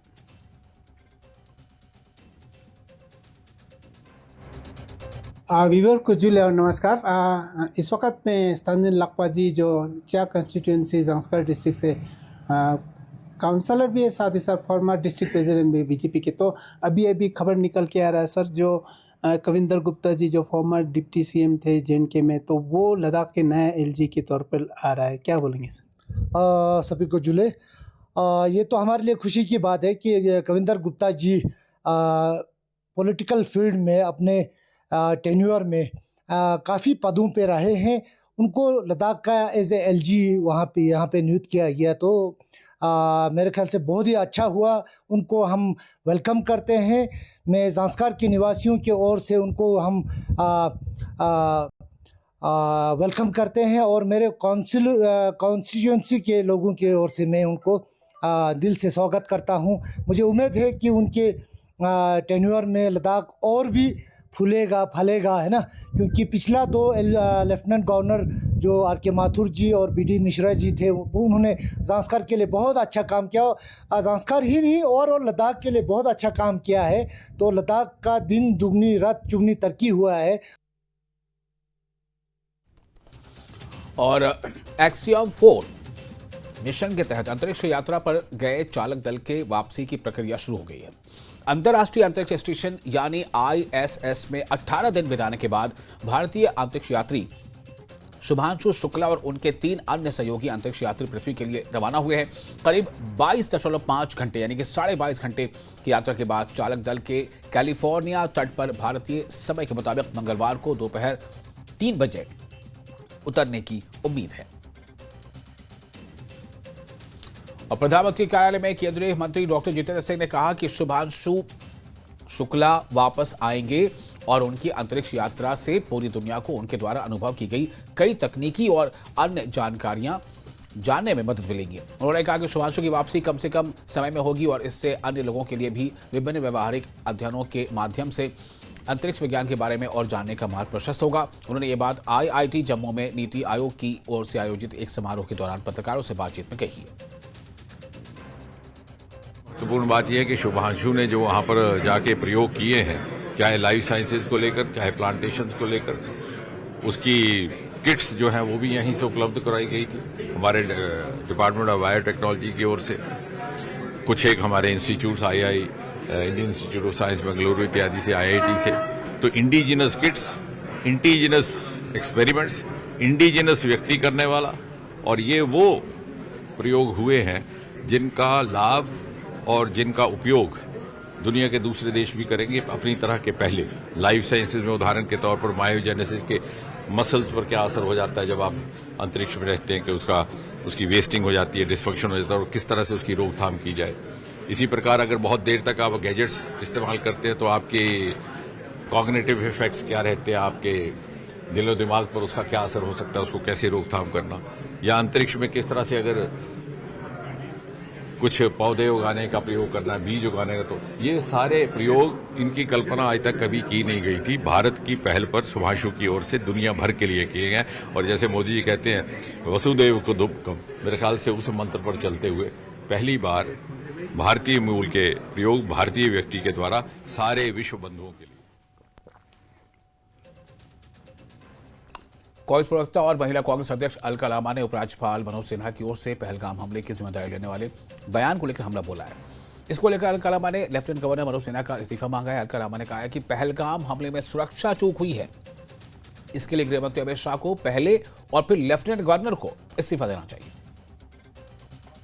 वीवर को जुले और नमस्कार। इस वक्त में स्टैनसन लाकपा जी जो चा कंस्टिट्यूंसी ज़ांस्कार डिस्ट्रिक्ट से काउंसलर भी है, साथ ही साथ फॉर्मर डिस्ट्रिक्ट प्रेसिडेंट भी बीजेपी के। तो अभी खबर निकल के आ रहा है सर, जो कविंदर गुप्ता जी जो फॉर्मर डिप्टी सीएम थे जेएनके में, तो वो लद्दाख के नए एलजी के तौर पर आ रहा है, क्या बोलेंगे सर? सभी को जुले, ये तो हमारे लिए खुशी की बात है कि कविंदर गुप्ता जी पॉलिटिकल फील्ड में अपने टेन्योर में काफ़ी पदों पे रहे हैं। उनको लद्दाख का एज ए एलजी यहाँ पे नियुक्त किया गया, तो मेरे ख्याल से बहुत ही अच्छा हुआ। उनको हम वेलकम करते हैं। मैं ज़ांस्कार के निवासियों की ओर से उनको हम वेलकम करते हैं और मेरे कॉन्स्टिट्यूंसी के लोगों की ओर से मैं उनको दिल से स्वागत करता हूं। मुझे उम्मीद है कि उनके टेन्योर में लद्दाख और भी फूलेगा फलेगा, है ना, क्योंकि पिछला 2 लेफ्टिनेंट गवर्नर जो आर.के. माथुर जी और बी.डी. मिश्रा जी थे, उन्होंने ज़ांस्कार के लिए बहुत अच्छा काम किया। ज़ांस्कार ही नहीं और लद्दाख के लिए बहुत अच्छा काम किया है। तो लद्दाख का दिन दुगनी रात चुगनी तरक्की हुआ है। और एक्सियम 4 मिशन के तहत अंतरिक्ष यात्रा पर गए चालक दल के वापसी की प्रक्रिया शुरू हो गई है। अंतर्राष्ट्रीय अंतरिक्ष स्टेशन यानी ISS में 18 दिन बिताने के बाद भारतीय अंतरिक्ष यात्री शुभांशु शुक्ला और उनके 3 अन्य सहयोगी अंतरिक्ष यात्री पृथ्वी के लिए रवाना हुए हैं। करीब 22.5 घंटे यानी कि 22.5 घंटे की यात्रा के बाद चालक दल के कैलिफोर्निया तट पर भारतीय समय के मुताबिक मंगलवार को दोपहर 3 बजे उतरने की उम्मीद है। और प्रधानमंत्री कार्यालय में केंद्रीय मंत्री डॉक्टर जितेंद्र सिंह ने कहा कि शुभांशु शुक्ला वापस आएंगे और उनकी अंतरिक्ष यात्रा से पूरी दुनिया को उनके द्वारा अनुभव की गई कई तकनीकी और अन्य जानकारियां जानने में मदद मिलेंगी। उन्होंने कहा कि शुभांशु की वापसी कम से कम समय में होगी और इससे अन्य लोगों के लिए भी विभिन्न व्यवहारिक अध्ययनों के माध्यम से अंतरिक्ष विज्ञान के बारे में और जानने का मार्ग प्रशस्त होगा। उन्होंने ये बात IIT जम्मू में नीति आयोग की ओर से आयोजित एक समारोह के दौरान पत्रकारों से बातचीत में कही है। महत्वपूर्ण बात यह है कि शुभांशु ने जो वहाँ पर जाके प्रयोग किए हैं, चाहे लाइफ साइंसेज को लेकर, चाहे प्लांटेशंस को लेकर, उसकी किट्स जो हैं वो भी यहीं से उपलब्ध कराई गई थी हमारे डिपार्टमेंट ऑफ बायोटेक्नोलॉजी की ओर से। कुछ एक हमारे institutes Indian Institute of Science Bengaluru इत्यादि से, IIT से। तो indigenous kits, indigenous experiments, indigenous व्यक्ति करने वाला, और ये वो प्रयोग हुए हैं जिनका लाभ और जिनका उपयोग दुनिया के दूसरे देश भी करेंगे अपनी तरह के पहले। लाइफ साइंसेज में उदाहरण के तौर पर मायोजेनेसिस के मसल्स पर क्या असर हो जाता है जब आप अंतरिक्ष में रहते हैं, कि उसकी वेस्टिंग हो जाती है, डिस्फंक्शन हो जाता है, और किस तरह से उसकी रोकथाम की जाए। इसी प्रकार अगर बहुत देर तक आप गैजेट्स इस्तेमाल करते हैं तो आपके कॉग्निटिव इफेक्ट्स क्या रहते हैं, आपके दिलो दिमाग पर उसका क्या असर हो सकता है, उसको कैसे रोकथाम करना, या अंतरिक्ष में किस तरह से अगर कुछ पौधे उगाने का प्रयोग करना है, बीज उगाने का, तो ये सारे प्रयोग, इनकी कल्पना आज तक कभी की नहीं गई थी। भारत की पहल पर शुभांशु की ओर से दुनिया भर के लिए किए गए। और जैसे मोदी जी कहते हैं वसुदेव कुटुंबकम, मेरे ख्याल से उस मंत्र पर चलते हुए पहली बार भारतीय मूल के प्रयोग भारतीय व्यक्ति के द्वारा सारे विश्व बंधुओं के लिए। कांग्रेस प्रवक्ता और महिला कांग्रेस अध्यक्ष अलका लांबा ने उपराज्यपाल मनोज सिन्हा की ओर से पहलगाम हमले की जिम्मेदारी लेने वाले बयान को लेकर हमला बोला है। इसको लेकर अलका लांबा ने लेफ्टिनेंट गवर्नर मनोज सिन्हा का इस्तीफा मांगा है। अलका लांबा ने कहा है कि पहलगाम हमले में सुरक्षा चूक हुई है, इसके लिए गृहमंत्री अमित शाह को पहले और फिर लेफ्टिनेंट गवर्नर को इस्तीफा देना चाहिए।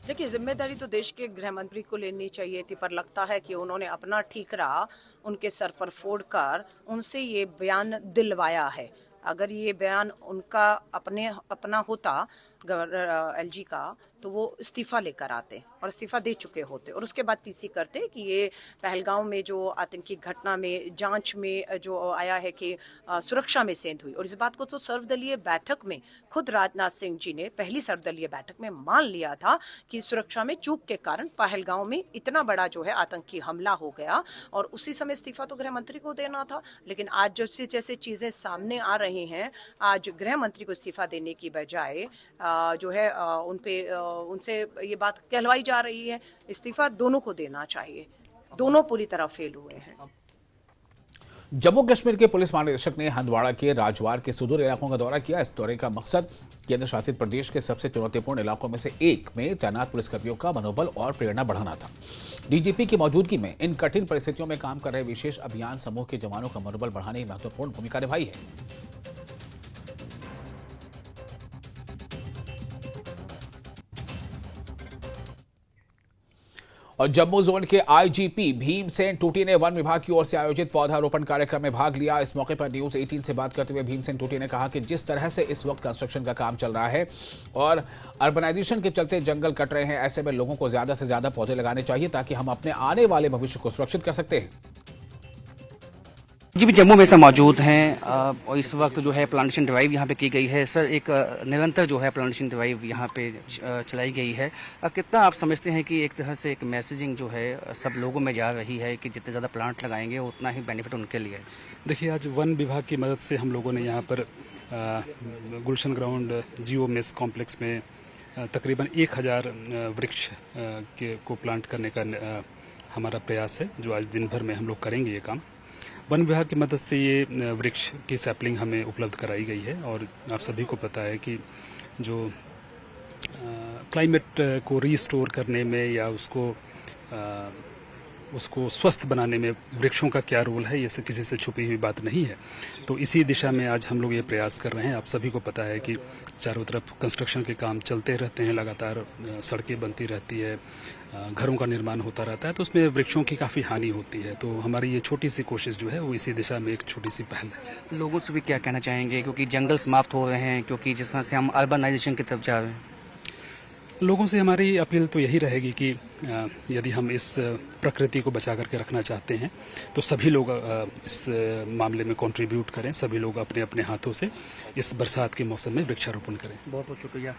देखिए, जिम्मेदारी तो देश के गृह मंत्री को लेनी चाहिए थी, पर लगता है कि उन्होंने अपना ठीकरा उनके सर पर फोड़कर उनसे ये बयान दिलवाया है। अगर ये बयान उनका अपना होता एलजी का, तो वो इस्तीफा लेकर आते और इस्तीफा दे चुके होते और उसके बाद पीसी करते कि ये पहलगांव में जो आतंकी घटना में जांच में जो आया है कि सुरक्षा में सेंध हुई, और इस बात को तो सर्वदलीय बैठक में खुद राजनाथ सिंह जी ने पहली सर्वदलीय बैठक में मान लिया था कि सुरक्षा में चूक के कारण पहलगांव में इतना बड़ा जो है आतंकी हमला हो गया, और उसी समय इस्तीफा तो गृह मंत्री को देना था। लेकिन आज जैसे जैसे चीजें सामने आ रही हैं, आज गृह मंत्री को इस्तीफा देने की बजाय जो है उनसे ये बात कहलवाई जा रही है इस्तीफा दोनों को देना चाहिए। दोनों पूरी तरह फेल हुए हैं। जम्मू कश्मीर के पुलिस महानिदेशक ने हंदवाड़ा के राजवार के सुदूर इलाकों का दौरा किया। इस दौरे का मकसद केंद्र शासित प्रदेश के सबसे चुनौतीपूर्ण इलाकों में से एक में तैनात पुलिसकर्मियों का मनोबल और प्रेरणा बढ़ाना था। डीजीपी की मौजूदगी में इन कठिन परिस्थितियों में काम कर रहे विशेष अभियान समूह के जवानों का मनोबल बढ़ाने की महत्वपूर्ण भूमिका निभाई है। और जम्मू जोन के आईजीपी भीमसेन टूटी ने वन विभाग की ओर से आयोजित पौधारोपण कार्यक्रम में भाग लिया। इस मौके पर न्यूज 18 से बात करते हुए भीमसेन टूटी ने कहा कि जिस तरह से इस वक्त कंस्ट्रक्शन का काम चल रहा है और अर्बनाइजेशन के चलते जंगल कट रहे हैं, ऐसे में लोगों को ज्यादा से ज्यादा पौधे लगाने चाहिए ताकि हम अपने आने वाले भविष्य को सुरक्षित कर सकते हैं। जी भी जम्मू में से मौजूद हैं और इस वक्त जो है प्लांटेशन ड्राइव यहाँ पे की गई है। सर, एक निरंतर जो है प्लांटेशन ड्राइव यहाँ पे चलाई गई है। कितना आप समझते हैं कि एक तरह से एक मैसेजिंग जो है सब लोगों में जा रही है कि जितने ज़्यादा प्लांट लगाएंगे उतना ही बेनिफिट उनके लिए? देखिए, आज वन विभाग की मदद से हम लोगों ने यहाँ पर गुलशन ग्राउंड जियो मेस कॉम्प्लेक्स में तकरीबन 1000 वृक्ष को प्लांट करने का हमारा प्रयास है, जो आज दिन भर में हम लोग करेंगे ये काम। वन विभाग की मदद से ये वृक्ष की सैपलिंग हमें उपलब्ध कराई गई है और आप सभी को पता है कि जो क्लाइमेट को रीस्टोर करने में या उसको स्वस्थ बनाने में वृक्षों का क्या रोल है, ये किसी से छुपी हुई बात नहीं है। तो इसी दिशा में आज हम लोग ये प्रयास कर रहे हैं। आप सभी को पता है कि चारों तरफ कंस्ट्रक्शन के काम चलते रहते हैं, लगातार सड़कें बनती रहती है, घरों का निर्माण होता रहता है, तो उसमें वृक्षों की काफ़ी हानि होती है। तो हमारी ये छोटी सी कोशिश जो है वो इसी दिशा में एक छोटी सी पहल है। लोगों से भी क्या कहना चाहेंगे, क्योंकि जंगल समाप्त हो रहे हैं, क्योंकि जिस तरह से हम अर्बनाइजेशन की तरफ जा रहे हैं? लोगों से हमारी अपील तो यही रहेगी कि यदि हम इस प्रकृति को बचा करके रखना चाहते हैं तो सभी लोग इस मामले में कंट्रीब्यूट करें, सभी लोग अपने अपने हाथों से इस बरसात के मौसम में वृक्षारोपण करें। बहुत बहुत शुक्रिया।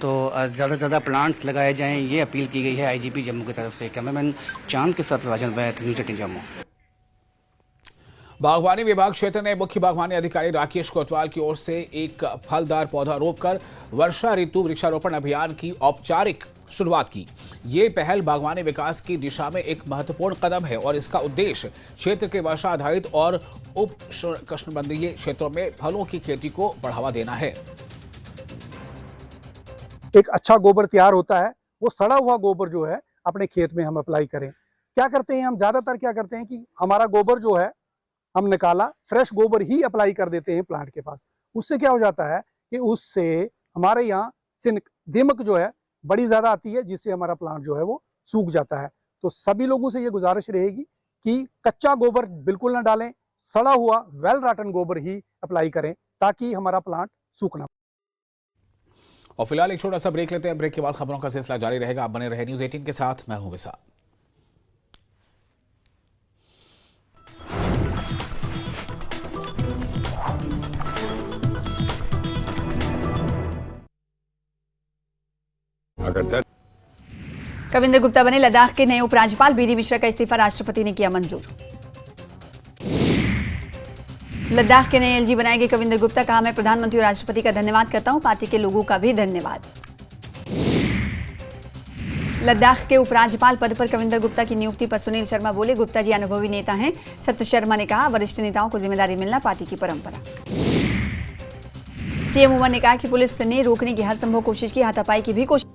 तो ज़्यादा से ज़्यादा प्लांट्स लगाए जाएं, ये अपील की गई है आईजीपी जम्मू की तरफ से। कैमरामैन चांद के साथ राजन वैद, न्यूज़ 18 जम्मू। बागवानी विभाग क्षेत्र ने मुख्य बागवानी अधिकारी राकेश कोतवाल की ओर से एक फलदार पौधा रोपकर वर्षा ऋतु वृक्षारोपण अभियान की औपचारिक शुरुआत की। ये पहल बागवानी विकास की दिशा में एक महत्वपूर्ण कदम है और इसका उद्देश्य क्षेत्र के वर्षा आधारित और उपोष्णकटिबंधीय क्षेत्रों में फलों की खेती को बढ़ावा देना है। एक अच्छा गोबर तैयार होता है, वो सड़ा हुआ गोबर जो है अपने खेत में हम अप्लाई करें। क्या करते हैं हम, ज्यादातर क्या करते हैं कि हमारा गोबर जो है हम निकाला, फ्रेश गोबर ही अप्लाई कर देते हैं प्लांट के पास। उससे क्या हो जाता है कि उससे हमारे यहाँ सिनक दीमक जो है बड़ी ज्यादा आती है, जिससे हमारा प्लांट जो है वो सूख जाता है। तो सभी लोगों से ये गुजारिश रहेगी कि कच्चा गोबर बिल्कुल ना डालें, सड़ा हुआ वेल रॉटन गोबर ही अप्लाई करें ताकि हमारा प्लांट सूख ना। और फिलहाल एक छोटा सा ब्रेक लेते हैं। ब्रेक के बाद खबरों का सिलसिला जारी रहेगा। आप बने रहे न्यूज़ 18 के साथ, मैं हूं विशाल। कविंद्र गुप्ता बने लद्दाख के नए उपराज्यपाल। बीडी मिश्रा का इस्तीफा राष्ट्रपति ने किया मंजूर। लद्दाख के नए एलजी बनाए गए कविंद्र गुप्ता, कहा मैं प्रधानमंत्री और राष्ट्रपति का धन्यवाद करता हूं, पार्टी के लोगों का भी धन्यवाद। लद्दाख के उपराज्यपाल पद पर कविंद्र गुप्ता की नियुक्ति पर सुनील शर्मा बोले, गुप्ता जी अनुभवी नेता हैं। सत्य शर्मा ने कहा, वरिष्ठ नेताओं को जिम्मेदारी मिलना पार्टी की परंपरा। सीएम उमर ने कहा कि पुलिस ने रोकने की हर संभव कोशिश की, हाथापाई की भी कोशिश।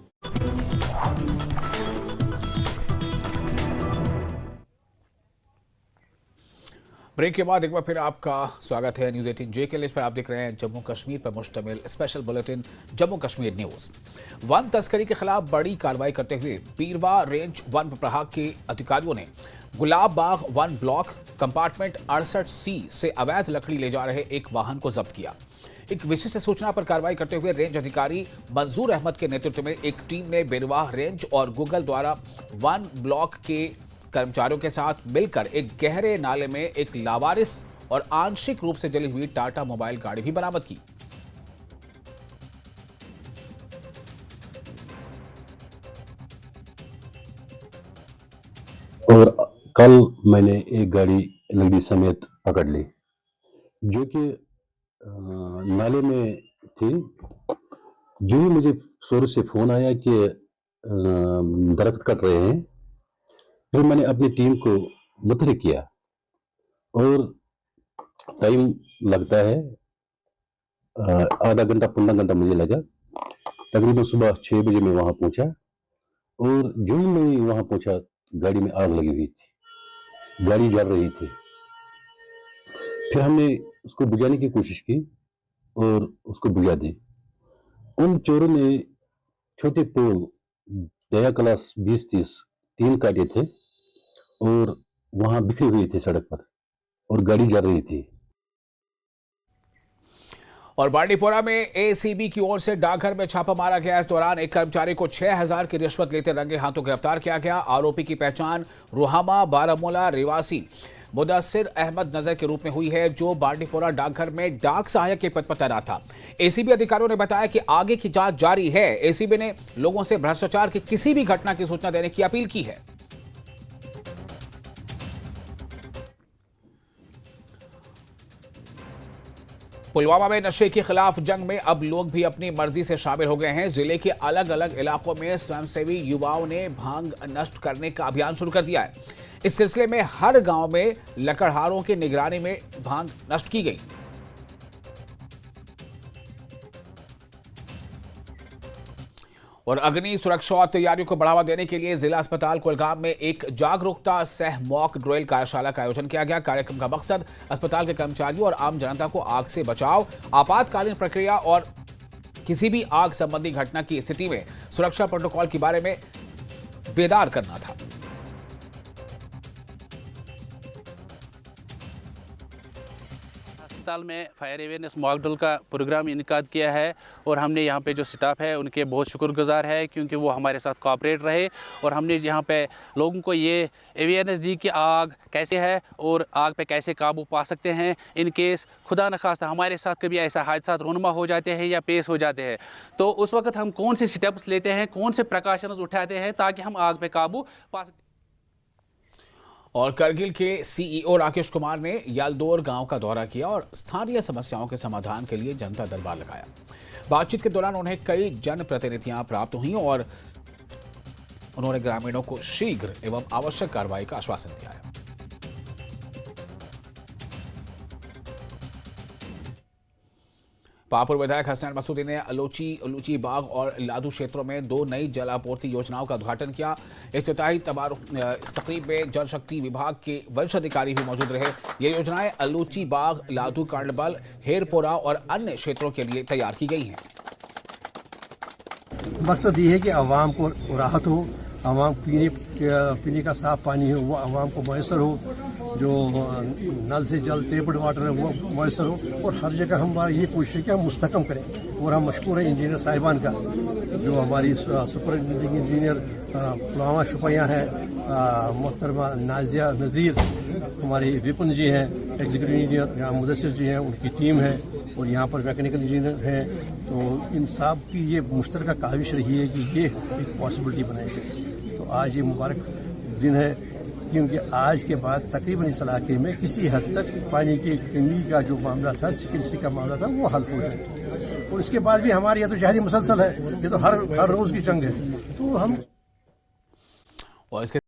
ब्रेक के बाद एक बार फिर आपका स्वागत है न्यूज़ 18 जे के लिए। पर आप देख रहे हैं जम्मू कश्मीर पर मुश्तमिल special bulletin Jammu Kashmir news. One तस्करी के खिलाफ बड़ी कार्रवाई करते हुए पीरवा रेंज वन प्रभाग के अधिकारियों ने Gulab Bagh one block compartment 68C से अवैध लकड़ी ले जा रहे एक वाहन को जब्त किया। एक विशिष्ट सूचना पर कार्रवाई करते हुए रेंज अधिकारी मंजूर अहमद के नेतृत्व में एक टीम ने बेरवाह रेंज और गूगल द्वारा 1 ब्लॉक के कर्मचारियों के साथ मिलकर एक गहरे नाले में एक लावारिस और आंशिक रूप से जली हुई टाटा मोबाइल गाड़ी भी बरामद की। और कल मैंने एक गाड़ी लकड़ी समेत पकड़ ली जो कि नाले में थी। जो ही मुझे शोर से फोन आया कि दरख्त कट रहे हैं, फिर मैंने अपनी टीम को मुतहरिक किया और टाइम लगता है आधा घंटा पौना घंटा मुझे लगा। तकरीबन सुबह 6 बजे मैं वहां पहुंचा और जो ही मैं वहां पहुंचा गाड़ी में आग लगी हुई थी, गाड़ी जल रही थी। फिर हमने उसको बुझाने की कोशिश की और उसको बुझा दी। उन चोरों ने छोटे पोल दया क्लास 20-30 3 काटे थे और वहां बिखरे हुए थे सड़क पर और गाड़ी जल रही थी। और बांडीपोरा में एसीबी की ओर से डाकघर में छापा मारा गया। इस दौरान एक कर्मचारी को 6000 की रिश्वत लेते रंगे हाथों गिरफ्तार किया गया। आरोपी की पहचान रुहामा बारामूला रिवासी मुदस्सिर अहमद नजर के रूप में हुई है, जो बांडीपोरा डाकघर में डाक सहायक के पद पर तैनात था। एसीबी अधिकारियों ने बताया कि आगे की जांच जारी है। एसीबी ने लोगों से भ्रष्टाचार की किसी भी घटना की सूचना देने की अपील की है। पुलवामा में नशे के खिलाफ जंग में अब लोग भी अपनी मर्जी से शामिल हो गए हैं। जिले के अलग अलग इलाकों में स्वयंसेवी युवाओं ने भांग नष्ट करने का अभियान शुरू कर दिया है। इस सिलसिले में हर गांव में लकड़हारों की निगरानी में भांग नष्ट की गई। और अग्नि सुरक्षा और तैयारियों को बढ़ावा देने के लिए जिला अस्पताल कुलगाम में एक जागरूकता सह मॉक ड्रिल कार्यशाला का आयोजन किया गया। कार्यक्रम का मकसद अस्पताल के कर्मचारियों और आम जनता को आग से बचाव, आपातकालीन प्रक्रिया और किसी भी आग संबंधी घटना की स्थिति में सुरक्षा प्रोटोकॉल के बारे में बेदार करना था। अस्पताल में फायर अवेयरनेस मॉक ड्रिल का प्रोग्राम इनकाद किया है और हमने यहाँ पे जो स्टाफ है उनके बहुत शुक्रगुजार है, क्योंकि वो हमारे साथ कोऑपरेट रहे और हमने यहाँ पे लोगों को ये अवेयरनेस दी कि आग कैसे है और आग पे कैसे काबू पा सकते हैं इन केस खुदा न खास्ता हमारे साथ कभी ऐसा हादसा रोनमा हो जाते हैं या पेश हो जाते हैं, तो उस वक्त हम कौन से स्टेप्स लेते हैं, कौन से प्रिकॉशंस उठाते हैं ताकि हम आग पे काबू पा सकें। और करगिल के सीईओ राकेश कुमार ने यालदोर गांव का दौरा किया और स्थानीय समस्याओं के समाधान के लिए जनता दरबार लगाया। बातचीत के दौरान उन्हें कई जनप्रतिनिधियां प्राप्त हुई और उन्होंने ग्रामीणों को शीघ्र एवं आवश्यक कार्रवाई का आश्वासन दिया है। पापुर विधायक हसनैन मसूदी ने अलूची बाग और लादू क्षेत्रों में 2 नई जल आपूर्ति योजनाओं का उद्घाटन किया। इफ्तिताही इस तकरीब में जल शक्ति विभाग के वरिष्ठ अधिकारी भी मौजूद रहे। ये योजनाएं अलूची बाग, लादू, कांडबल, हेरपोरा और अन्य क्षेत्रों के लिए तैयार की गई हैं। मकसद ये है कि आवाम को राहत हो, आवाम पीने का साफ पानी हो वो आवाम को मैसर हो, जो नल से जल टेप्ड वाटर है वो मैसर हो, और हर जगह हमारा ये कोशिश है कि हम मुस्तकम करें। और हम मशकूर हैं इंजीनियर साहिबान का, जो हमारी सुपरिटेंडिंग इंजीनियर पुलवामा शुपैया हैं, मोहतरमा नाजिया नज़ीर, हमारी विपुन जी हैं, एग्जीक्यूटिव इंजीनियर यहाँ मुदस्सिर जी हैं, उनकी टीम है, और यहाँ पर मैकेनिकल इंजीनियर हैं। तो इन सब की ये मुश्तरका काविश रही है कि ये एक पॉसिबिलिटी बनाई जाए। तो आज ये मुबारक दिन है, क्योंकि आज के बाद तकरीबन इस इलाके में किसी हद तक पानी की कमी का जो मामला था, सिक्योरिटी का मामला था, वो हल हो जाए। और इसके बाद भी हमारी यह तो जहरी मुसलसल है, ये तो हर रोज़ की जंग है। तो हम और इसके